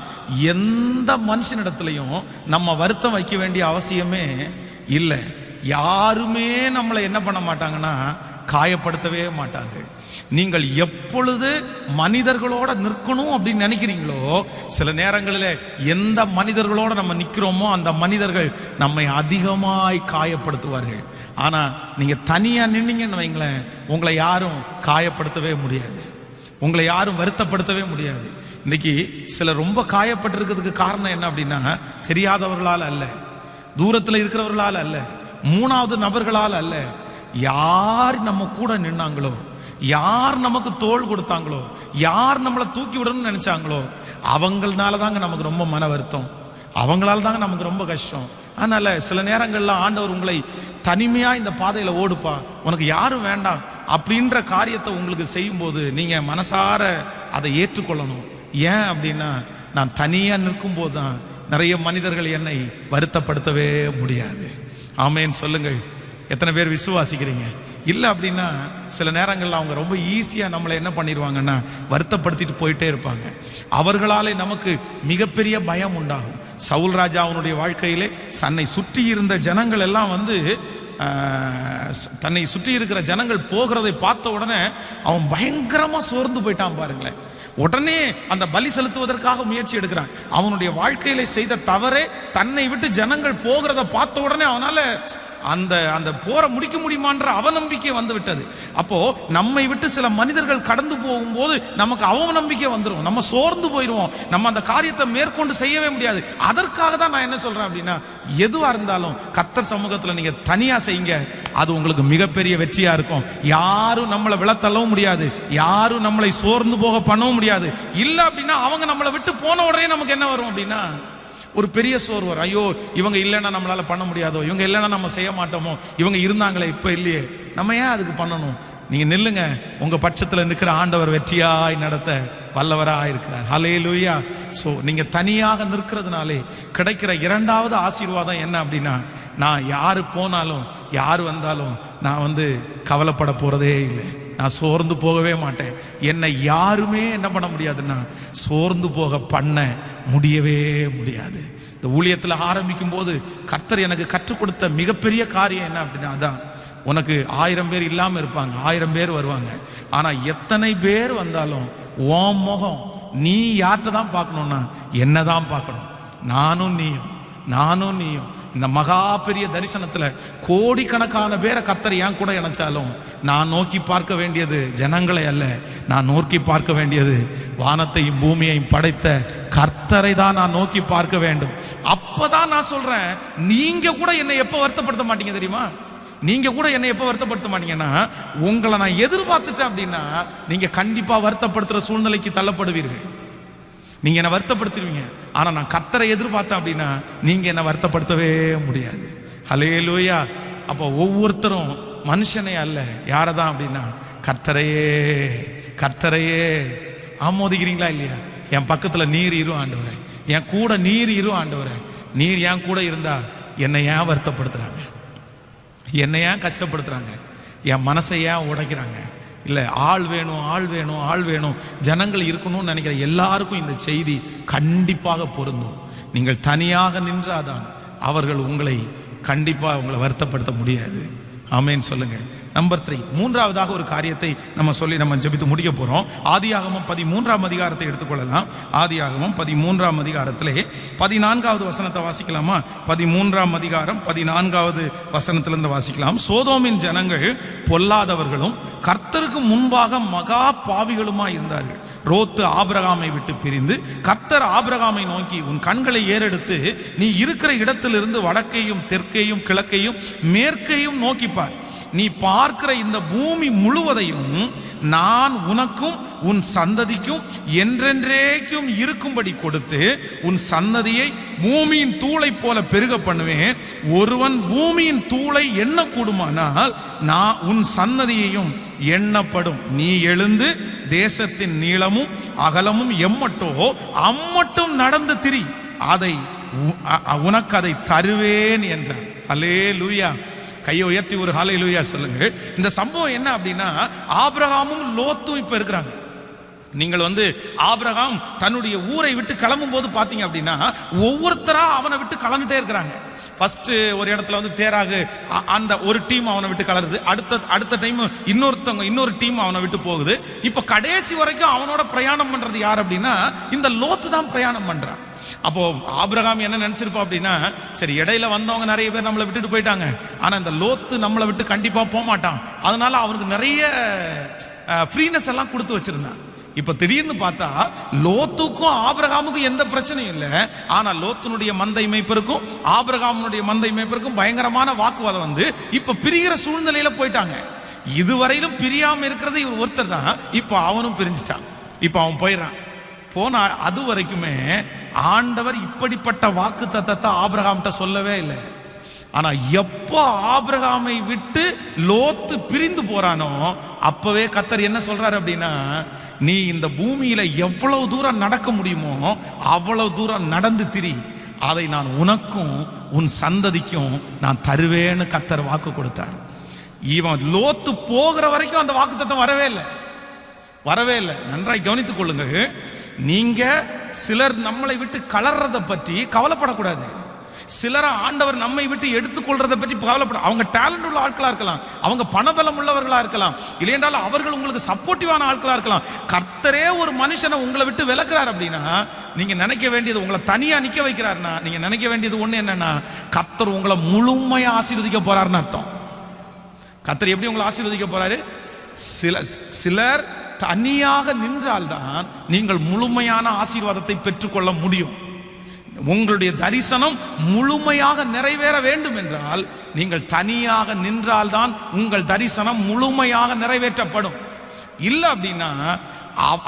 எந்த மனுஷனிடத்திலையும் நம்ம வருத்தம் வைக்க வேண்டிய அவசியமே இல்லை. யாருமே நம்மளை என்ன பண்ண மாட்டாங்கன்னா காயப்படுத்தவே மாட்டார்கள். நீங்கள் எப்பொழுது மனிதர்களோட நிற்கணும் அப்படின்னு நினைக்கிறீங்களோ, சில நேரங்களில் எந்த மனிதர்களோட நம்ம நிற்கிறோமோ அந்த மனிதர்கள் நம்மை அதிகமாய் காயப்படுத்துவார்கள். ஆனா நீங்க தனியா நின்னீங்கன்னு வைங்களேன், உங்களை யாரும் காயப்படுத்தவே முடியாது, உங்களை யாரும் வருத்தப்படுத்தவே முடியாது. இன்னைக்கு சிலர் ரொம்ப காயப்பட்டிருக்கிறதுக்கு காரணம் என்ன அப்படின்னா, தெரியாதவர்களால் அல்ல, தூரத்தில் இருக்கிறவர்களால் அல்ல, மூணாவது நபர்களால் அல்ல, யார் நம்ம கூட நின்னாங்களோ, யார் நமக்கு தோள் கொடுத்தாங்களோ, யார் நம்மளை தூக்கி விடணும்னு நினைச்சாங்களோ அவங்களால தாங்க நமக்கு ரொம்ப மன வருத்தம், அவங்களால தாங்க நமக்கு ரொம்ப கஷ்டம். அதனால சில நேரங்கள்ல ஆண்டவர் உங்களை தனிமையா இந்த பாதையில ஓடுப்பா, உனக்கு யாரும் வேண்டாம் அப்படின்ற காரியத்தை உங்களுக்கு செய்யும்போது நீங்க மனசார அதை ஏற்றுக்கொள்ளணும். ஏன் அப்படின்னா, நான் தனியா நிற்கும் போதுதான் நிறைய மனிதர்கள் என்னை வருத்தப்படுத்தவே முடியாது. ஆமேன்னு சொல்லுங்கள். எத்தனை பேர் விசுவாசிக்கிறீங்க? இல்லை அப்படின்னா சில நேரங்களில் அவங்க ரொம்ப ஈஸியாக நம்மளை என்ன பண்ணிடுவாங்கன்னா வருத்தப்படுத்திட்டு போயிட்டே இருப்பாங்க. அவர்களாலே நமக்கு மிகப்பெரிய பயம் உண்டாகும். சவுல் ராஜா அவனுடைய வாழ்க்கையிலே தன்னை சுற்றி இருந்த ஜனங்கள் எல்லாம் தன்னை சுற்றி இருக்கிற ஜனங்கள் போகிறதை பார்த்த உடனே அவன் பயங்கரமாக சோர்ந்து போயிட்டான் பாருங்களேன். உடனே அந்த பலி செலுத்துவதற்காக முயற்சி எடுக்கிறான். அவனுடைய வாழ்க்கையில செய்த தவறே தன்னை விட்டு ஜனங்கள் போகிறத பார்த்த உடனே அவனால அந்த அந்த போரை முடிக்க முடியுமான்ற அவநம்பிக்கை வந்து விட்டது. அப்போ நம்மை விட்டு சில மனிதர்கள் கடந்து போகும்போது நமக்கு அவநம்பிக்கை வந்துடும், நம்ம சோர்ந்து போயிடுவோம், நம்ம அந்த காரியத்தை மேற்கொண்டு செய்யவே முடியாது. அதற்காக தான் நான் என்ன சொல்றேன் அப்படின்னா, எதுவா இருந்தாலும் கர்த்தர் சமூகத்தில் நீங்க தனியா செய்யுங்க, அது உங்களுக்கு மிகப்பெரிய வெற்றியா இருக்கும். யாரும் நம்மளை விழத்தள்ளவும் முடியாது, யாரும் நம்மளை சோர்ந்து போக பண்ணவும் முடியாது. இல்லை அப்படின்னா அவங்க நம்மளை விட்டு போன உடனே நமக்கு என்ன வரும் அப்படின்னா ஒரு பெரிய சோர்வர். ஐயோ இவங்க இல்லைன்னா நம்மளால பண்ண முடியாதோ, இவங்க இல்லைன்னா நம்ம செய்ய மாட்டோமோ, இவங்க இருந்தாங்களே இப்போ இல்லையே, நம்ம ஏன் அதுக்கு பண்ணணும்? நீங்க நில்லுங்க, உங்க பட்சத்தில் நிற்கிற ஆண்டவர் வெற்றியாய் நடத்த வல்லவராக இருக்கிறார். ஹல்லேலூயா. ஸோ நீங்க தனியாக நிற்கிறதுனாலே கிடைக்கிற இரண்டாவது ஆசீர்வாதம் என்ன அப்படின்னா, நான் யாரு போனாலும் யார் வந்தாலும் நான் கவலைப்பட போறதே இல்லை, நான் சோர்ந்து போகவே மாட்டேன். என்னை யாருமே என்ன பண்ண முடியாதுன்னா சோர்ந்து போக பண்ண முடியவே முடியாது. இந்த ஊழியத்தில் ஆரம்பிக்கும் போது கர்த்தர் எனக்கு கற்றுக் கொடுத்த மிகப்பெரிய காரியம் என்ன அப்படின்னா, அதான் உனக்கு 1000 பேர் இல்லாமல் இருப்பாங்க, 1000 பேர் வருவாங்க. ஆனால் எத்தனை பேர் வந்தாலும் உன் முகம் நீ யார்கிட்ட தான் பார்க்கணும்னா என்ன தான் பார்க்கணும். நானும் நீயும் இந்த மகா பெரிய தரிசனத்தில் கோடிக்கணக்கான பேரை கர்த்தர் என் கூட இணைச்சாலும் நான் நோக்கி பார்க்க வேண்டியது ஜனங்களை அல்ல, நான் நோக்கி பார்க்க வேண்டியது வானத்தையும் பூமியையும் படைத்த கர்த்தரை தான் நான் நோக்கி பார்க்க வேண்டும். அப்பதான் நான் சொல்றேன், நீங்க கூட என்னை எப்போ வருத்தப்படுத்த மாட்டீங்க தெரியுமா? நீங்க கூட என்னை எப்போ வருத்தப்படுத்த மாட்டீங்கன்னா, உங்களை நான் எதிர்பார்த்துட்டேன் அப்படின்னா நீங்க கண்டிப்பா வருத்தப்படுத்துற சூழ்நிலைக்கு தள்ளப்படுவீர்கள். நீங்க என்ன வருத்தப்படுத்துவீங்க. ஆனா நான் கர்த்தரை எதிர்பார்த்தேன் அப்படின்னா நீங்க என்ன வருத்தப்படுத்தவே முடியாது. ஹல்லேலூயா. அப்போ ஒவ்வொருத்தரும் மனுஷனே அல்ல, யாரதான் அப்படின்னா கர்த்தரையே ஆமோதிக்கிறீங்களா இல்லையா? என் பக்கத்துல நீர் இரு ஆண்டவரே, என் கூட நீர் இரு ஆண்டவரே. நீர் என் கூட இருந்தா என்னை ஏன் வருத்தப்படுத்துறாங்க, என்னை ஏன் கஷ்டப்படுத்துறாங்க, என் மனசை ஏன் உடைக்கிறாங்க? இல்லை, ஆள் வேணும் ஜனங்கள் இருக்கணும்னு நினைக்கிற எல்லாருக்கும் இந்த செய்தி கண்டிப்பாக பொருந்தும். நீங்கள் தனியாக நின்றாதான் அவர்கள் உங்களை வருத்தப்படுத்த முடியாது. ஆமேன்னு சொல்லுங்க. நம்பர் 3, மூன்றாவதாக ஒரு காரியத்தை நம்ம ஜெபித்து முடிக்க போறோம். ஆதியாகமம் 13ஆம் அதிகாரத்தை எடுத்துக்கொள்ளலாம். ஆதியாகமம் 13ஆம் அதிகாரத்திலே 14வது வசனத்தை வாசிக்கலாமா? 13ஆம் அதிகாரம் 14வது வசனத்திலிருந்து வாசிக்கலாம். சோதோமின் ஜனங்கள் பொல்லாதவர்களும் கர்த்தருக்கு முன்பாக மகா பாவிகளுமாய் இருந்தார்கள். ரோத்து ஆபிரகாமை விட்டு பிரிந்து கர்த்தர் ஆபிரகாமை நோக்கி, உன் கண்களை ஏறெடுத்து நீ இருக்கிற இடத்திலிருந்து வடக்கையும் தெற்கையும் கிழக்கையும் மேற்கையும் நோக்கிப்பார். நீ பார்க்கிற இந்த பூமி முழுவதையும் நான் உனக்கும் உன் சந்ததிக்கும் என்றென்றைக்கும் இருக்கும்படி கொடுத்து உன் சந்ததியை பூமியின் தூளை போல பெருக பண்ணுவேன். ஒருவன் பூமியின் தூளை எண்ணக்கூடுமானால் நான் உன் சந்ததியையும் எண்ணப்படும். நீ எழுந்து தேசத்தின் நீளமும் அகலமும் எம்மட்டோ அம்மட்டும் நடந்து திரி, உனக்கு அதை தருவேன் என்றான். அல்லேலூயா. கையை உயர்த்தி ஒரு ஹல்லேலூயா சொல்லுங்க. இந்த சம்பவம் என்ன அப்படின்னா, ஆபிரகாமும் லோத்தும் இப்ப இருக்கிறாங்க. நீங்கள் ஆபிரகாம் தன்னுடைய ஊரை விட்டு கிளம்பும் போது பாத்தீங்க அப்படின்னா ஒவ்வொருத்தரா அவனை விட்டு கலந்துட்டே இருக்கிறாங்க. ஃபர்ஸ்ட் ஒரு இடத்துல தேராகு அந்த ஒரு டீம் அவனை விட்டு கலருது, அடுத்த டைம் இன்னொரு டீம் அவனை விட்டு போகுது. இப்ப கடைசி வரைக்கும் அவனோட பிரயாணம் பண்றது யார் அப்படின்னா இந்த லோத்து தான் பிரயாணம் பண்றான். அப்போ ஆபிரகாம் என்ன நினைச்சிருப்பா அப்படின்னா, சரி இடையில வந்தவங்க நிறைய பேர் நம்மளை விட்டுட்டு போயிட்டாங்க, ஆனா இந்த லோத்து நம்மளை விட்டு கண்டிப்பா போக மாட்டான், அதனால அவனுக்கு நிறைய ஃப்ரீனஸ் எல்லாம் கொடுத்து வச்சிருந்தான். இப்ப திடீர்னு பார்த்தா லோத்துக்கும் ஆபிரகாமுக்கும் எந்த பிரச்சனையும் இல்லை, ஆனா லோத்துனுடைய மந்தை மேய்ப்பருக்கும் ஆபிரகாமுடைய மந்தை மேய்ப்பருக்கும் பயங்கரமான வாக்குவாதம் இப்ப பிரிகிற சூழ்நிலையில போயிட்டாங்க. இதுவரையிலும் பிரியாம இருக்கிறது இவர் ஒருத்தர் தான். இப்ப அவனும் பிரிஞ்சிட்டான். இப்ப அவன் போயிடறான். போனா அது வரைக்குமே ஆண்டவர் இப்படிப்பட்ட வாக்கு தத்தத்தை ஆபிரகாம்கிட்ட சொல்லவே இல்லை. ஆனா எப்போ ஆபிரகாமை விட்டு லோத்து பிரிந்து போறானோ அப்பவே கர்த்தர் என்ன சொல்றாரு அப்படின்னா, நீ இந்த பூமியில எவ்வளவு தூரம் நடக்க முடியுமோ அவ்வளவு தூரம் நடந்து திரி, அதை நான் உனக்கும் உன் சந்ததிக்கும் நான் தருவேன்னு கர்த்தர் வாக்கு கொடுத்தார். இவன் லோத்து போகிற வரைக்கும் அந்த வாக்குத்தத்தம் வரவே இல்லை. நன்றாய் கவனித்துக் கொள்ளுங்க. நீங்க சிலர் நம்மளை விட்டு கலர்றதை பற்றி கவலைப்படக்கூடாது. சிலரை ஆண்டவர் நம்மை விட்டு எடுத்துக்கொள்றதை பற்றி கவலைப்பட. அவங்க டேலண்ட் உள்ள ஆட்களா இருக்கலாம், அவங்க பணபலம் உள்ளவர்களா இருக்கலாம், இல்லையென்றால் அவர்கள் உங்களுக்கு சப்போர்ட்டிவான ஆட்களா இருக்கலாம். கர்த்தரே ஒரு மனுஷனை உங்களை விட்டு விலக்குறார் அப்படின்னா நீங்க நினைக்க வேண்டியது, உங்களை தனியா நிக்க வைக்கிறாருன்னா நீங்க நினைக்க வேண்டியது ஒண்ணு என்னன்னா, கர்த்தர் உங்களை முழுமையா ஆசீர்வதிக்க போறாருன்னு அர்த்தம். கர்த்தர் எப்படி உங்களை ஆசீர்வதிக்க போறாரு? சிலர் தனியாக நின்றால்தான் நீங்கள் முழுமையான ஆசீர்வாதத்தை பெற்றுக்கொள்ள முடியும். உங்களுடைய தரிசனம் முழுமையாக நிறைவேற வேண்டும் என்றால் நீங்கள் தனியாக நின்றால்தான் உங்கள் தரிசனம் முழுமையாக நிறைவேற்றப்படும். இல்லை அப்படின்னா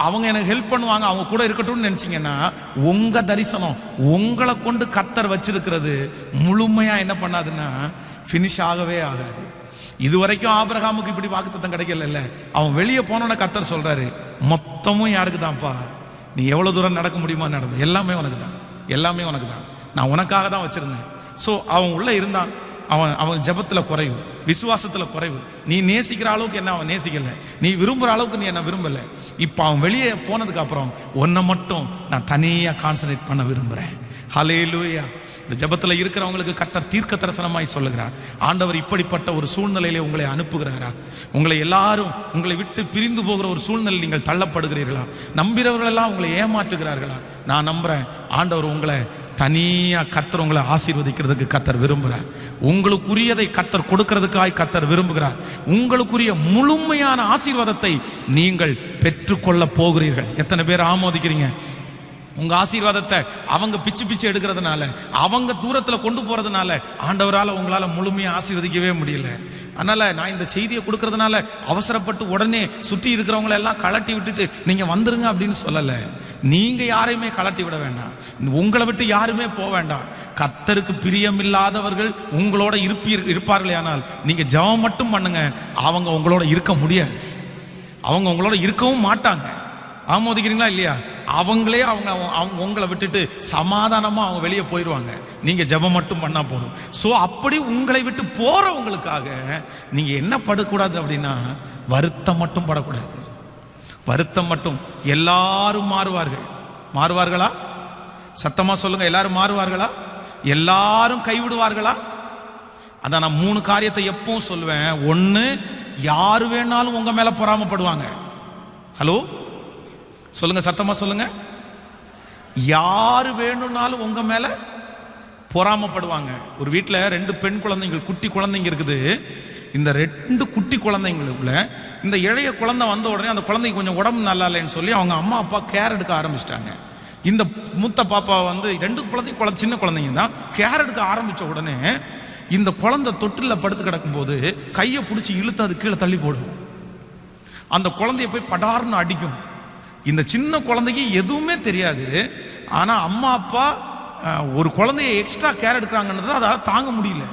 அவங்க எனக்கு ஹெல்ப் பண்ணுவாங்க, அவங்க கூட இருக்கட்டும்னு நினைச்சீங்கன்னா உங்க தரிசனம் உங்களை கொண்டு கர்த்தர் வச்சிருக்கிறது முழுமையா என்ன பண்ணாதுன்னா ஃபினிஷ் ஆகவே ஆகாது. இதுவரைக்கும் ஆபிரகாமுக்கு இப்படி வாக்குத்தத்தம் கிடைக்கல. அவன் வெளியே போனோன்னு கர்த்தர் சொல்றாரு, மொத்தமும் யாருக்கு தான்ப்பா, நீ எவ்வளவு தூரம் நடக்க முடியுமா நடந்தது, எல்லாமே உனக்கு தான், எல்லாமே உனக்கு தான், நான் உனக்காக தான் வச்சிருந்தேன். ஸோ அவன் உள்ள இருந்தான். அவன் ஜெபத்தில் குறைவு, விசுவாசத்தில் குறைவு. நீ நேசிக்கிற அளவுக்கு என்ன அவன் நேசிக்கல, நீ விரும்புகிற அளவுக்கு நீ என்ன விரும்பலை. இப்போ அவன் வெளியே போனதுக்கு அப்புறம் உன்னை மட்டும் நான் தனியாக கான்சன்ட்ரேட் பண்ண விரும்புகிறேன். ஹல்லேலூயா. இந்த ஜெபத்தில் இருக்கிறவங்களுக்கு கர்த்தர் தீர்க்க தரிசனமாய் சொல்லுகிறார், ஆண்டவர் இப்படிப்பட்ட ஒரு சூழ்நிலையிலே உங்களை அனுப்புகிறாரா? உங்களை எல்லாரும் உங்களை விட்டு பிரிந்து போகிற ஒரு சூழ்நிலை நீங்கள் தள்ளப்படுகிறீர்களா? நம்புகிறவர்கள் எல்லாம் உங்களை ஏமாற்றுகிறார்களா? நான் நம்புறேன் ஆண்டவர் உங்களை தனியாக கர்த்தர் உங்களை ஆசீர்வதிக்கிறதுக்கு கர்த்தர் விரும்புகிறார். உங்களுக்குரியதை கர்த்தர் கொடுக்கிறதுக்காய் கர்த்தர் விரும்புகிறார். உங்களுக்குரிய முழுமையான ஆசீர்வாதத்தை நீங்கள் பெற்றுக்கொள்ள போகிறீர்கள். எத்தனை பேர் ஆமோதிக்கிறீங்க? உங்க ஆசீர்வாதத்தை அவங்க பிச்சு எடுக்கிறதுனால, அவங்க தூரத்தில் கொண்டு போறதுனால ஆண்டவரால் உங்களால முழுமையாக ஆசீர்வதிக்கவே முடியல. அதனால நான் இந்த செய்தியை கொடுக்கறதுனால அவசரப்பட்டு உடனே சுற்றி இருக்கிறவங்களை எல்லாம் கலட்டி விட்டுட்டு நீங்க வந்துருங்க அப்படின்னு சொல்லலை. நீங்க யாரையுமே கலட்டி விட வேண்டாம், உங்களை விட்டு யாருமே போக வேண்டாம். கர்த்தருக்கு பிரியமில்லாதவர்கள் உங்களோட இருப்பார்களே, ஆனால் நீங்க ஜெபம் மட்டும் பண்ணுங்க, அவங்க உங்களோட இருக்க முடியாது, அவங்க உங்களோட இருக்கவும் மாட்டாங்க. ஆமோதிக்கிறீங்களா இல்லையா? அவங்களே அவங்க உங்களை விட்டுட்டு சமாதானமாக அவங்க வெளியே போயிடுவாங்க, நீங்கள் ஜெபம் மட்டும் பண்ணால் போதும். ஸோ அப்படி உங்களை விட்டு போகிறவங்களுக்காக நீங்கள் என்ன படக்கூடாது அப்படின்னா வருத்தம் மட்டும் படக்கூடாது. வருத்தம் மட்டும். எல்லாரும் மாறுவார்களா? சத்தமாக சொல்லுங்க, எல்லாரும் மாறுவார்களா? எல்லாரும் கைவிடுவார்களா? அதான் நான் 3 காரியத்தை எப்பவும் சொல்லுவேன். ஒன்று, யாரு வேணாலும் உங்க மேல பொறாமப்படுவாங்க. ஹலோ சொல்லுங்க, சத்தமா சொல்லுங்க. யாரு வேணும்னாலும் உங்க மேல பொறாமப்படுவாங்க. ஒரு வீட்டில் 2 பெண் குழந்தைகள், குட்டி குழந்தைங்க இருக்குது. இந்த 2 குட்டி குழந்தைங்களுக்குள்ள இந்த இளைய குழந்தை வந்த உடனே அந்த குழந்தைக்கு கொஞ்சம் உடம்பு நல்லா இல்லைன்னு சொல்லி அவங்க அம்மா அப்பா கேர் எடுக்க ஆரம்பிச்சிட்டாங்க. இந்த மூத்த பாப்பா வந்து 2 குழந்தைங்க சின்ன குழந்தைங்க தான், கேர் எடுக்க ஆரம்பிச்ச உடனே இந்த குழந்தை தொட்டில் படுத்து கிடக்கும் போது கையை பிடிச்சி இழுத்து அது கீழே தள்ளி போடும். அந்த குழந்தைய போய் படார்னு அடிக்கும். இந்த சின்ன குழந்தைக்கு எதுவுமே தெரியாது. ஆனால் அம்மா அப்பா ஒரு குழந்தைய எக்ஸ்ட்ரா கேர் எடுக்கிறாங்கன்றது அதால் தாங்க முடியல.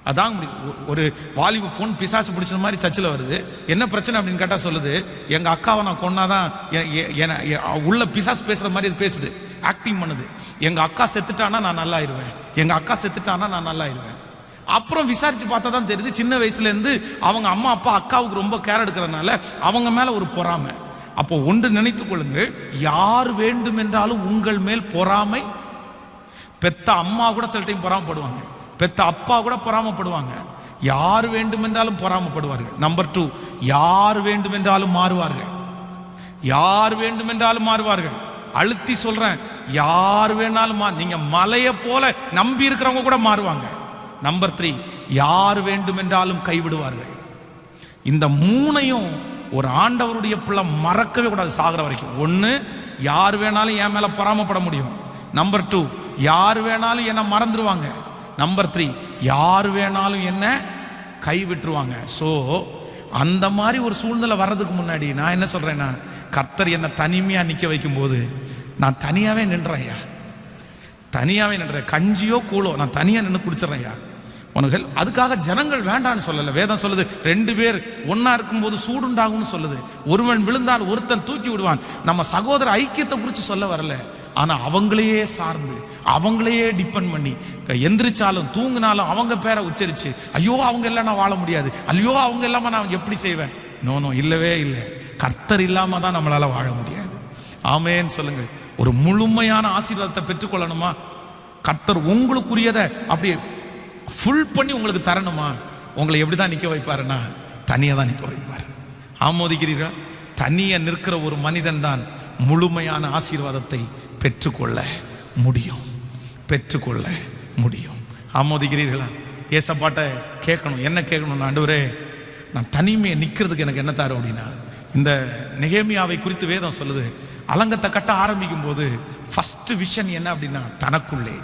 அதாங்க முடியும். ஒரு வாலிபு பொண்ணு பிசாசு பிடிச்ச மாதிரி சர்ச்சில் வருது. என்ன பிரச்சனை அப்படின்னு கேட்டால் சொல்லுது, எங்கள் அக்காவை நான் கொன்னாதான் உள்ள பிசாசு பேசுகிற மாதிரி அது பேசுது, ஆக்டிங் பண்ணுது. எங்கள் அக்கா செத்துட்டானா நான் நல்லா ஆயிடுவேன், எங்கள் அக்கா செத்துட்டானா நான் நல்லா ஆயிடுவேன். அப்புறம் விசாரித்து பார்த்தா தான் தெரியுது, சின்ன வயசுலேருந்து அவங்க அம்மா அப்பா அக்காவுக்கு ரொம்ப கேர் எடுக்கிறதுனால அவங்க மேலே ஒரு பொறாமை. அப்போ ஒன்று நினைத்துக் கொள்ளுங்கள், யார் வேண்டும் என்றாலும் உங்கள் மேல் பொறாமை. பெத்த அம்மா கூட சில டைம் பொறாமப்படுவாங்க, பெத்த அப்பா கூட பொறாமப்படுவாங்க. யார் வேண்டும் என்றாலும் பொறாமப்படுவார்கள். நம்பர் 2, யார் வேண்டும் என்றாலும் மாறுவார்கள். யார் வேண்டும் என்றாலும் மாறுவார்கள். அழுத்தி சொல்றேன், யார் வேணாலும் நீங்க மலையை போல நம்பி இருக்கிறவங்க கூட மாறுவாங்க. நம்பர் 3, யார் வேண்டும் என்றாலும் கைவிடுவார்கள். இந்த 3ஐயும் ஒரு ஆண்டவருடைய பிள்ளை மறக்கவே கூடாது சாகிற வரைக்கும். 1, யார் வேணாலும் என் மேல பொறாமப்பட முடியும். நம்பர் 2, யார் வேணாலும் என்ன மறந்துடுவாங்க. நம்பர் 3, யார் வேணாலும் என்ன கைவிட்டுருவாங்க. ஸோ அந்த மாதிரி ஒரு சூழ்நிலை வர்றதுக்கு முன்னாடி நான் என்ன சொல்றேன்னா, கர்த்தர் என்னை தனிமையா நிற்க வைக்கும் போது நான் தனியாவே நின்றேன்யா, தனியாவே நின்றேன். கஞ்சியோ கூழோ நான் தனியா நின்று குடிச்சிடறேன்யா உனக்கு. அதுக்காக ஜனங்கள் வேண்டான்னு சொல்லலை. வேதம் சொல்லுது 2 பேர் ஒன்னா இருக்கும்போது சூடுண்டாகும்னு சொல்லுது. ஒருவன் விழுந்தால் ஒருத்தன் தூக்கி விடுவான். நம்ம சகோதர ஐக்கியத்தை குறித்து சொல்ல வரல, ஆனால் அவங்களையே சார்ந்து அவங்களையே டிபெண்ட் பண்ணி எந்திரிச்சாலும் தூங்கினாலும் அவங்க பேரை உச்சரித்து ஐயோ அவங்க எல்லாம் நான் வாழ முடியாது, ஐயோ அவங்க இல்லாமல் நான் எப்படி செய்வேன்? நோ, இல்லவே இல்லை. கர்த்தர் இல்லாமல் தான் நம்மளால் வாழ முடியாது. ஆமேன்னு சொல்லுங்கள். ஒரு முழுமையான ஆசீர்வாதத்தை பெற்றுக்கொள்ளணுமா? கர்த்தர் உங்களுக்குரியதை அப்படியே ஃபுல் பண்ணி உங்களுக்கு தரணுமா? உங்களை எப்படி தான் நிற்க வைப்பாருன்னா தனியாக தான் நிற்க வைப்பார். ஆமோதிக்கிறீர்களா? தனியாக நிற்கிற ஒரு மனிதன் தான் முழுமையான ஆசீர்வாதத்தை பெற்றுக்கொள்ள முடியும். ஆமோதிக்கிறீர்களா? ஏசப்பாட்ட கேட்கணும். என்ன கேட்கணும்? ஆண்டவரே, நான் தனிமையை நிற்கிறதுக்கு எனக்கு என்ன தரும் அப்படின்னா, இந்த நெகேமியாவை குறித்து வேதம் சொல்லுது, அலங்கத்தை கட்ட ஆரம்பிக்கும் போது ஃபர்ஸ்ட் விஷன் என்ன அப்படின்னா, தனக்குள்ளே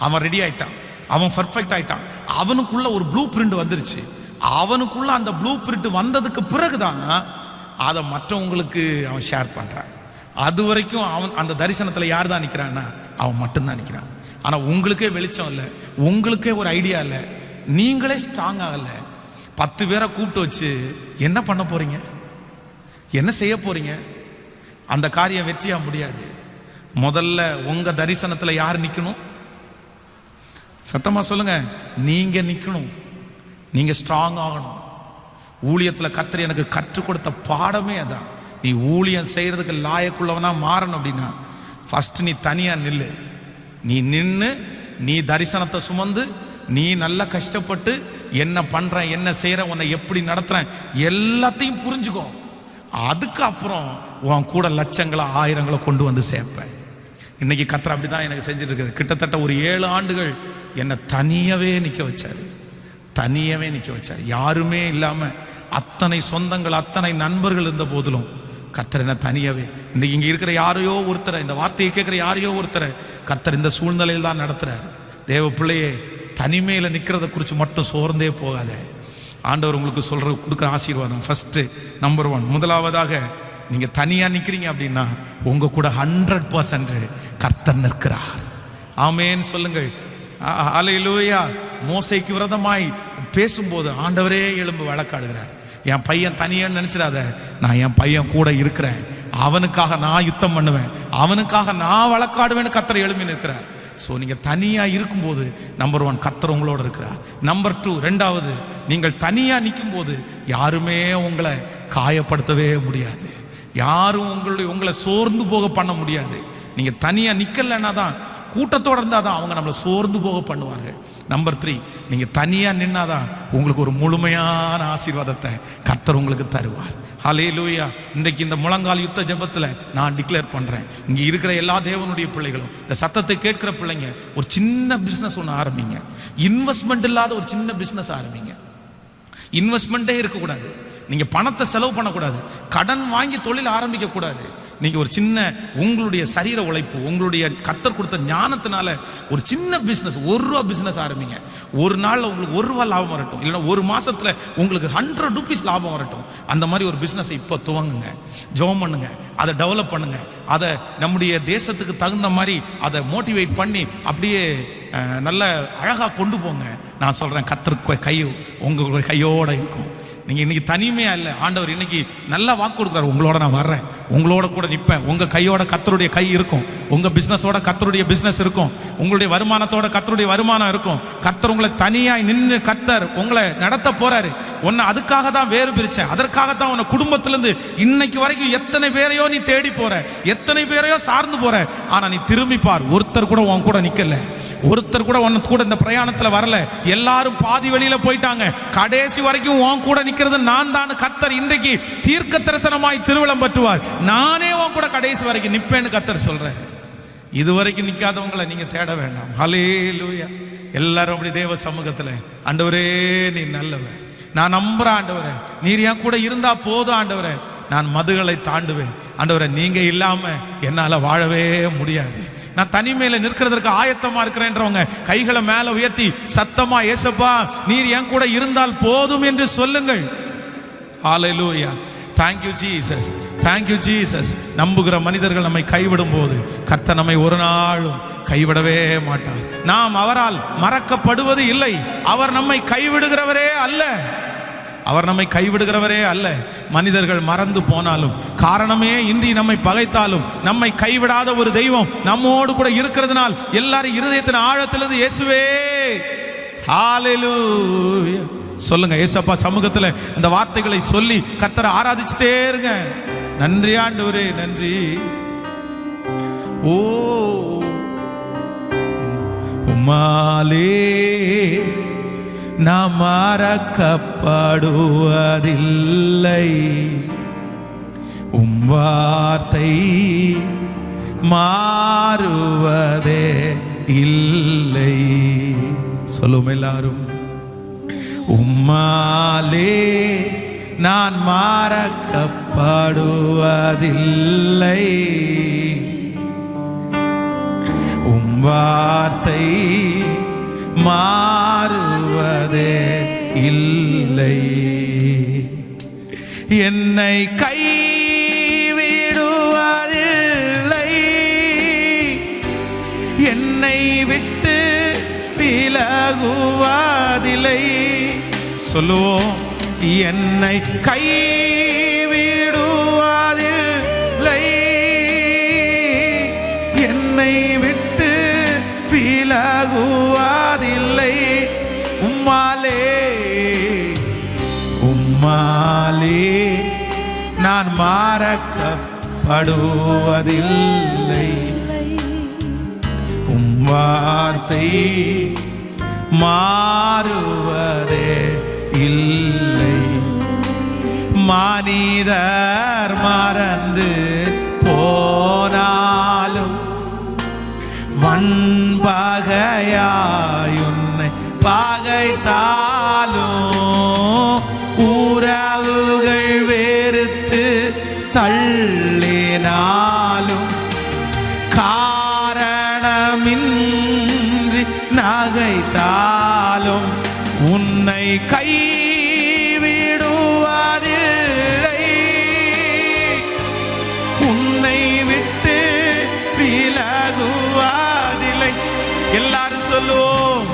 அவன் ரெடி ஆயிட்டான், அவன் பர்ஃபெக்ட் ஆயிட்டான், அவனுக்குள்ள ஒரு ப்ளூ பிரிண்ட் வந்துருச்சு. அவனுக்குள்ள அந்த ப்ளூ பிரிண்ட் வந்ததுக்கு பிறகுதான் அதை மற்றவங்களுக்கு அவன் ஷேர் பண்றான். அது வரைக்கும் அவன் அந்த தரிசனத்தில் யார் தான் நிற்கிறான்னா அவன் மட்டும்தான் நிற்கிறான். ஆனால் உங்களுக்கே வெளிச்சம் இல்லை, உங்களுக்கே ஒரு ஐடியா இல்லை, நீங்களே ஸ்ட்ராங் ஆகலை. 10 பேரை கூப்பிட்டு வச்சு என்ன பண்ண போறீங்க? என்ன செய்ய போறீங்க? அந்த காரியம் வெற்றியா முடியாது. முதல்ல உங்க தரிசனத்தில் யார் நிற்கணும்? சத்தமா சொல்லுங்க. நீங்க நிற்கணும். நீங்க ஸ்ட்ராங் ஆகணும். ஊழியத்தில் கர்த்தர் எனக்கு கற்றுக் கொடுத்த பாடமே அதான். நீ ஊழியம் செய்யறதுக்கு லாயக்குள்ளவனா மாறணும் அப்படின்னா ஃபர்ஸ்ட் நீ தனியா நில்லு. நீ நின்று நீ தரிசனத்தை சுமந்து நீ நல்லா கஷ்டப்பட்டு என்ன பண்றேன், என்ன செய்யறேன், உன்னை எப்படி நடத்துறேன் எல்லாத்தையும் புரிஞ்சுக்கோ. அதுக்கப்புறம் உன் கூட லட்சங்களை ஆயிரங்களை கொண்டு வந்து சேர்ப்பேன். இன்னைக்கு கர்த்தர் அப்படிதான் எனக்கு செஞ்சுட்டு இருக்குது. கிட்டத்தட்ட ஒரு 7 ஆண்டுகள் என்னை தனியவே நிற்க வச்சாரு. யாருமே இல்லாம அத்தனை சொந்தங்கள் அத்தனை நண்பர்கள் இருந்த போதிலும் கர்த்தர் என்ன தனியவே, இன்னைக்கு இங்க இருக்கிற யாரையோ ஒருத்தரை, இந்த வார்த்தையை கேட்கிற யாரையோ ஒருத்தரை கர்த்தர் இந்த சூழ்நிலையில் தான் நடத்துறாரு. தேவ பிள்ளையே, தனிமையில நிற்கிறத குறித்து மட்டும் சோர்ந்தே போகாத. ஆண்டவர் உங்களுக்கு கொடுக்குற ஆசீர்வாதம் ஃபர்ஸ்ட் நம்பர் 1. முதலாவதாக நீங்க தனியா நிற்கிறீங்க அப்படின்னா உங்க கூட 100% கர்த்தர் நிற்கிறார். ஆமேன்னு சொல்லுங்கள். அல்லேலூயா. மோசேக்கு விரோதமாய் பேசும்போது ஆண்டவரே எழும்பு வழக்காடுகிறார். என் பையன் தனியான்னு நினைச்சிடாத, நான் என் பையன் கூட இருக்கிறேன், அவனுக்காக நான் யுத்தம் பண்ணுவேன், அவனுக்காக நான் வழக்காடுவேன்னு கர்த்தர் எழும்பி நிற்கிறார். ஸோ நீங்கள் தனியாக இருக்கும்போது நம்பர் 1 கர்த்தர் உங்களோட இருக்கிறார். நம்பர் 2, ரெண்டாவது, நீங்கள் தனியாக நிற்கும் போது யாருமே உங்களை காயப்படுத்தவே முடியாது, யாரும் உங்களை சோர்ந்து போக பண்ண முடியாது. நீங்கள் தனியாக நிற்கலைன்னா தான், கூட்டத்தோடு இருந்தால் தான் அவங்க நம்மளை சோர்ந்து போக பண்ணுவார்கள். நம்பர் 3, நீங்கள் தனியாக நின்னாதான் உங்களுக்கு ஒரு முழுமையான ஆசீர்வாதத்தை கர்த்தர் உங்களுக்கு தருவார். ஹல்லேலூயா. இன்றைக்கு இந்த முழங்கால் யுத்த ஜெபத்தில் நான் டிக்ளேர் பண்ணுறேன், இங்கே இருக்கிற எல்லா தேவனுடைய பிள்ளைகளும், இந்த சத்தத்தை கேட்கிற பிள்ளைங்க, ஒரு சின்ன பிஸ்னஸ் ஒன்று ஆரம்பிங்க. இன்வெஸ்ட்மெண்ட் இல்லாத ஒரு சின்ன பிஸ்னஸ் ஆரம்பிங்க. இன்வெஸ்ட்மெண்ட்டே இருக்கக்கூடாது. நீங்கள் பணத்தை செலவு பண்ணக்கூடாது, கடன் வாங்கி தொழில் ஆரம்பிக்கக்கூடாது. நீங்கள் ஒரு சின்ன உங்களுடைய சரீர உழைப்பு, உங்களுடைய கர்த்தர் கொடுத்த ஞானத்தினால ஒரு சின்ன பிஸ்னஸ், ₹1 பிஸ்னஸ் ஆரம்பிங்க. ஒரு நாளில் உங்களுக்கு ₹1 லாபம் வரட்டும், இல்லைன்னா ஒரு மாதத்தில் உங்களுக்கு ₹100 லாபம் வரட்டும். அந்த மாதிரி ஒரு பிஸ்னஸை இப்போ துவங்குங்க, ஜெபம் பண்ணுங்க, அதை டெவலப் பண்ணுங்க, அதை நம்முடைய தேசத்துக்கு தகுந்த மாதிரி அதை மோட்டிவேட் பண்ணி அப்படியே நல்ல அழகாக கொண்டு போங்க. நான் சொல்கிறேன், கர்த்தர் கை உங்களுடைய கையோடு இருக்கும். நீங்கள் இன்னைக்கு தனிமையாக இல்லை, ஆண்டவர் இன்னைக்கு நல்லா வாக்கு கொடுக்குறாரு, உங்களோட நான் வர்றேன், உங்களோட கூட நிற்பேன். உங்கள் கையோட கர்த்தருடைய கை இருக்கும், உங்கள் பிஸ்னஸோட கர்த்தருடைய பிஸ்னஸ் இருக்கும், உங்களுடைய வருமானத்தோட கர்த்தருடைய வருமானம் இருக்கும். கர்த்தர் உங்களை தனியாய் நின்று கர்த்தர் உங்களை நடத்த போறாரு. உன்னை அதுக்காக தான் வேறு பிரிச்சேன், அதற்காகத்தான் உன்னை குடும்பத்திலேருந்து இன்னைக்கு வரைக்கும் எத்தனை பேரையோ நீ தேடி போற, எத்தனை பேரையோ சார்ந்து போற. ஆனால் நீ திரும்பி பார், ஒருத்தர் கூட உன் கூட நிற்கல, ஒருத்தர் கூட உன்னை கூட இந்த பிரயாணத்தில் வரல. எல்லாரும் பாதி வெளியில போயிட்டாங்க, கடைசி வரைக்கும் உன் கூட நிற்கிறது நான் தான். கர்த்தர் இன்றைக்கு தீர்க்க தரிசனமாய் திருவிழம் பற்றுவார். நானே உன் கூட கடைசி வரைக்கும் நிற்பேன்னு கர்த்தர் சொல்றாரு. இதுவரைக்கும் நிற்காதவங்களை நீங்க தேட வேண்டாம். ஹல்லேலூயா. எல்லாரும் அப்படி தேவ சமூகத்தில், ஆண்டவரே நீ நல்லவர், நான் நம்புறேன் ஆண்டவரே, நீர் என் கூட இருந்தா போதும் ஆண்டவரே, நான் மதுகளை தாண்டுவேன் ஆண்டவரே, நீங்க இல்லாம என்னால வாழவே முடியாது, நான் தனிமையில நிற்கிறதற்கு ஆயத்தமா இருக்கிறேன்றவங்க கைகளை மேல உயர்த்தி சத்தமா, ஏசப்பா நீர் என் கூட இருந்தால் போதும் என்று சொல்லுங்கள். ஹல்லேலூயா. Thank you Jesus, thank you Jesus. நம்புகிற மனிதர்கள் நம்மை கைவிடும் போது கர்த்தர் நம்மை ஒரு நாளும் கைவிடவே மாட்டார். நாம் அவரால் மறக்கப்படுவது இல்லை, அவர் நம்மை கைவிடுகிறவரே அல்ல. அவர் நம்மை கைவிடுகிறவரே அல்ல. மனிதர்கள் மறந்து போனாலும், காரணமே இன்றி நம்மை பகைத்தாலும், நம்மை கைவிடாத ஒரு தெய்வம் நம்மோடு கூட இருக்கிறதுனால் எல்லாரும் இருதயத்தின் ஆழத்திலிருந்து இயேசுவே ஹalleluya சொல்லுங்க. ஏசப்பா சமூகத்தில் இந்த வார்த்தைகளை சொல்லி கர்த்தரை ஆராதிச்சுட்டே இருங்க. நன்றி ஆண்டவரே, நன்றி. ஓ உம்மாலே நாம் மறக்கப்படுவதில்லை, உம் வார்த்தை மாறுவதே இல்லை. சொல்லும் எல்லாரும். உம்மாலே நான் மறக்கப்படுவதில்லை, உம் வார்த்தை மாறுவதே இல்லை. என்னை கைவிடுவதில்லை, என்னை விட்டு விலகுவதில்லை. சொல்லுவோம். என்னை கைவிடுவதில்லை, என்னை விட்டு விலகுவதில்லை. உம்மாலே உம்மாலே நான் மறக்கப்படுவதில்லை, உம் வார்த்தை மாறுவதே இல்லை. மனிதர் மறந்து போனாலும், வன்பகையாயுன்னை பகைத்தாலும், உறவுகள் வேறுத்து தள்ளினாலும், காரணமின்றி நகைத்தாலும், உன்னை கைவிடுவதில்லை, உன்னை விட்டு விலகுவதில்லை. எல்லாரும் சொல்லுவோம்.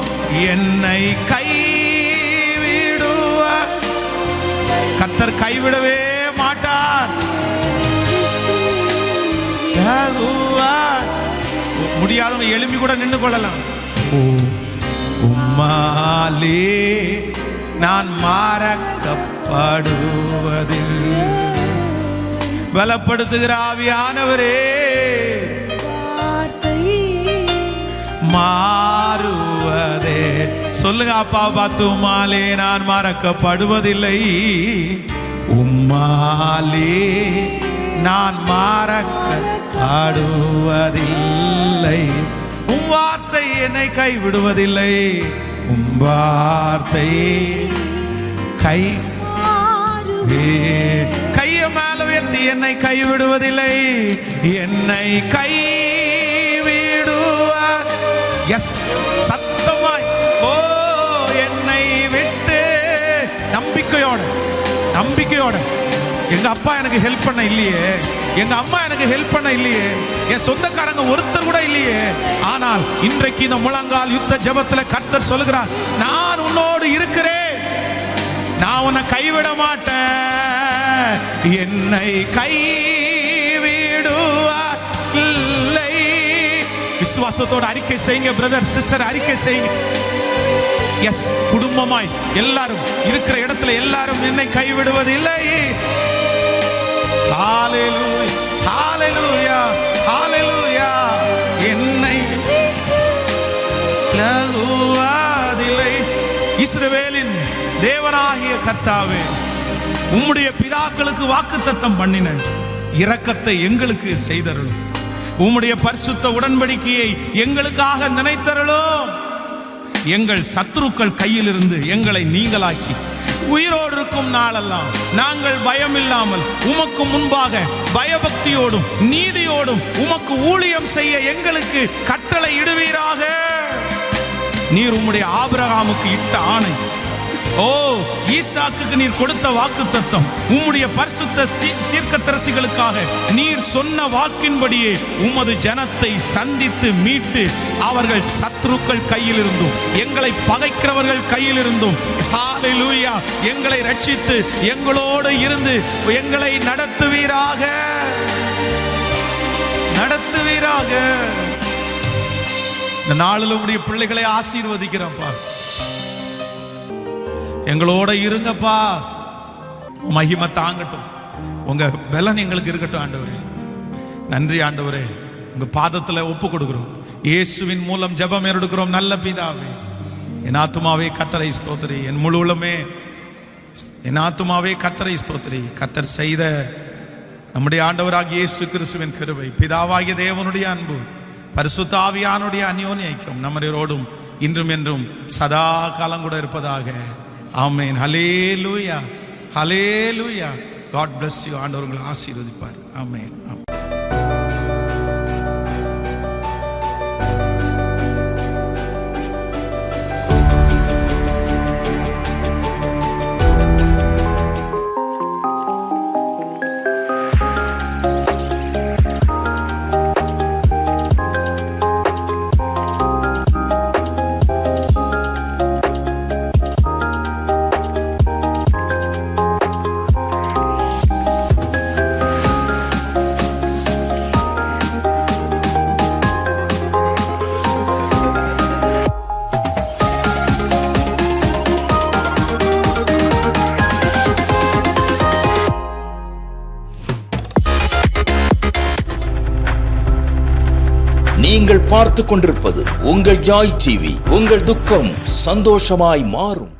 என்னை கைவிடுவ கர்த்தர் கைவிடவே மாட்டார். முடியாதவங்க எழும்பி கூட நின்று கொள்ளலாம். உம்மாலே நான் மறக்கப்படுவதில் பலப்படுத்துகிற ஆவியானவரே, மாறுவதே. சொல்லுங்க அப்பா பார்த்து. உம்மாலே நான் மறக்கப்படுவதில்லை, உம்மாலே நான் மறக்கப்படுவதில்லை, உம் வார்த்தை என்னை கைவிடுவதில்லை, உம் வார்த்தை கைய மேல உயர்த்தி என்னை கைவிடுவதில்லை, என்னை கைவிடுவ எஸ் சத்தமாய். ஓ என்னை விட்டு நம்பிக்கையோட எங்க அப்பா எனக்கு ஹெல்ப் பண்ண இல்லையே, எங்க அம்மா எனக்கு ஹெல்ப் பண்ண இல்லையே, என் சொந்தக்காரங்க ஒருத்தர் கூட இல்லையே. ஆனால் இன்றைக்கு இந்த முழங்கால் யுத்த ஜெபத்தில் கர்த்தர் சொல்லுகிறார், நான் உன்னோடு இருக்கிறேன், நான் உன்னை கைவிட மாட்டேன், என்னை கைவிடுவதில்லை. விசுவாசத்தோடு அறிக்கை செய்யுங்க பிரதர் சிஸ்டர், அறிக்கை செய்யுங்க. எஸ் குடும்பமாய் எல்லாரும் இருக்கிற இடத்துல எல்லாரும் என்னை கைவிடுவதில்லை. ஹalleluya ஹalleluya ஹalleluya. என்னை கைவிடுவதில்லை. இஸ்ரவேலின் தேவனாகிய கர்த்தாவே, உம்முடைய பிதாக்களுக்கு வாக்குத்தத்தம் பண்ணின இரக்கத்தை எங்களுக்கு செய்தருளும், உம்முடைய பரிசுத்த உடன்படிக்கையை எங்களுக்காக நினைத்தருளும். எங்கள் சத்துருக்கள் கையிலிருந்து எங்களை நீங்களாக்கி உயிரோடு இருக்கும் நாளெல்லாம் நாங்கள் பயமில்லாமல் உமக்கு முன்பாக பயபக்தியோடும் நீதியோடும் உமக்கு ஊழியம் செய்ய எங்களுக்கு கட்டளை இடுவீராக. நீர் உம்முடைய ஆபிரகாமுக்கு இட்ட ஆணை ஓ ஈசாக்குக்கு நீர் கொடுத்த வாக்குத்தத்தம், உம்முடைய பரிசுத்த தீர்க்கதரிசிகளுக்காக நீர் சொன்ன வாக்கின்படியே உமது ஜனத்தை சந்தித்து மீட்டு அவர்கள் சத்துருக்கள் கையில் இருந்தும் எங்களை பகைக்கிறவர்கள் கையில் இருந்தும் ஹல்லேலூயா எங்களை ரட்சித்து எங்களோடு இருந்து எங்களை நடத்துவீராக. இந்த நாளில் உடைய பிள்ளைகளை ஆசீர்வதிக்கிறப்பா, எங்களோட இருங்கப்பா. மகிமை தாங்கட்டும், உங்க பலன் எங்களுக்கு இருக்கட்டும் ஆண்டவரே. நன்றி ஆண்டவரே, உங்க பாதத்துல ஒப்பு கொடுக்கிறோம். இயேசுவின் மூலம் ஜெபம் எடுக்கிறோம் நல்ல பிதாவே. என் ஆத்துமாவே கர்த்தரை ஸ்தோத்திரி, என் முழு உள்ளமே என் ஆத்துமாவே கர்த்தரை ஸ்தோத்திரி. கர்த்தர் செய்த நம்முடைய ஆண்டவராகிய இயேசு கிறிஸ்துவின் கிருபை, பிதாவாகிய தேவனுடைய அன்பு, பரிசுத்த ஆவியானுடைய அந்யோன்ய ஐக்கியம் நம்மரோடும் இன்றும் என்றும் சதா காலம் கூட இருப்பதாக. Amen. Hallelujah, hallelujah. God bless you. ஆண்டவர் உங்களை ஆசீர்வதிப்பார். ஆமென். நீங்கள் பார்த்து கொண்டிருப்பது உங்கள் ஜாய் டிவி. உங்கள் துக்கம் சந்தோஷமாய் மாறும்.